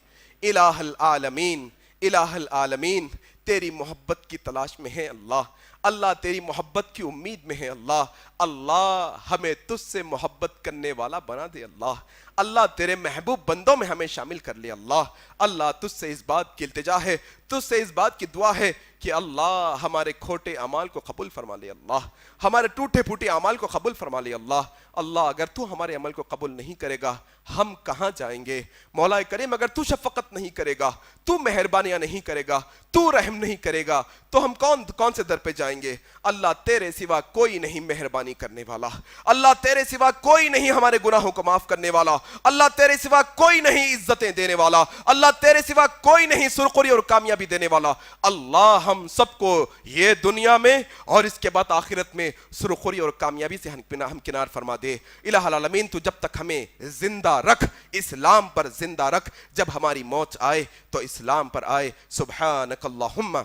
الہ العالمین, الہ العالمین تیری محبت کی تلاش میں ہے اللہ, اللہ تیری محبت کی امید میں ہے اللہ. اللہ ہمیں تجھ سے محبت کرنے والا بنا دے اللہ. اللہ تیرے محبوب بندوں میں ہمیں شامل کر لے اللہ. اللہ تجھ سے اس بات کی التجا ہے, تجھ سے اس بات کی دعا ہے کہ اللہ ہمارے کھوٹے اعمال کو قبول فرما لے اللہ, ہمارے ٹوٹے پھوٹے اعمال کو قبول فرما لے اللہ. اللہ اگر تو ہمارے عمل کو قبول نہیں کرے گا ہم کہاں جائیں گے؟ مولا کریم اگر تو شفقت نہیں کرے گا, تو مہربانیاں نہیں کرے گا, تو رحم نہیں کرے گا تو ہم کون سے در پہ جائیں گے؟ اللہ تیرے سوا کوئی نہیں مہربانی کرنے والا, اللہ تیرے سوا کوئی نہیں ہمارے گناہوں کو معاف کرنے والا, اللہ تیرے سوا کوئی نہیں عزتیں دینے والا, اللہ تیرے سوا کوئی نہیں سرخری اور کامیابی دینے والا. اللہ ہم سب کو یہ دنیا میں اور اس کے بعد آخرت میں سرخری اور کامیابی سے ہم کنار فرما دے. الہ العالمین تو جب تک ہمیں زندہ رکھ, اسلام پر زندہ رکھ, جب ہماری موت آئے تو اسلام پر آئے. سبحانک اللہم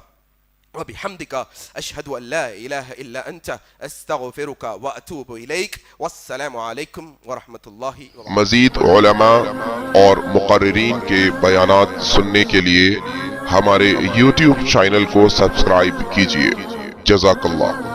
وبحمدک اشہد ان لا الہ الا انت استغفرک واتوب الیک. والسلام علیکم ورحمۃ اللہ وبرکاتہ. مزید علماء اور مقررین کے بیانات سننے کے لیے ہمارے YouTube چینل کو سبسکرائب کیجیے. جزاک اللہ.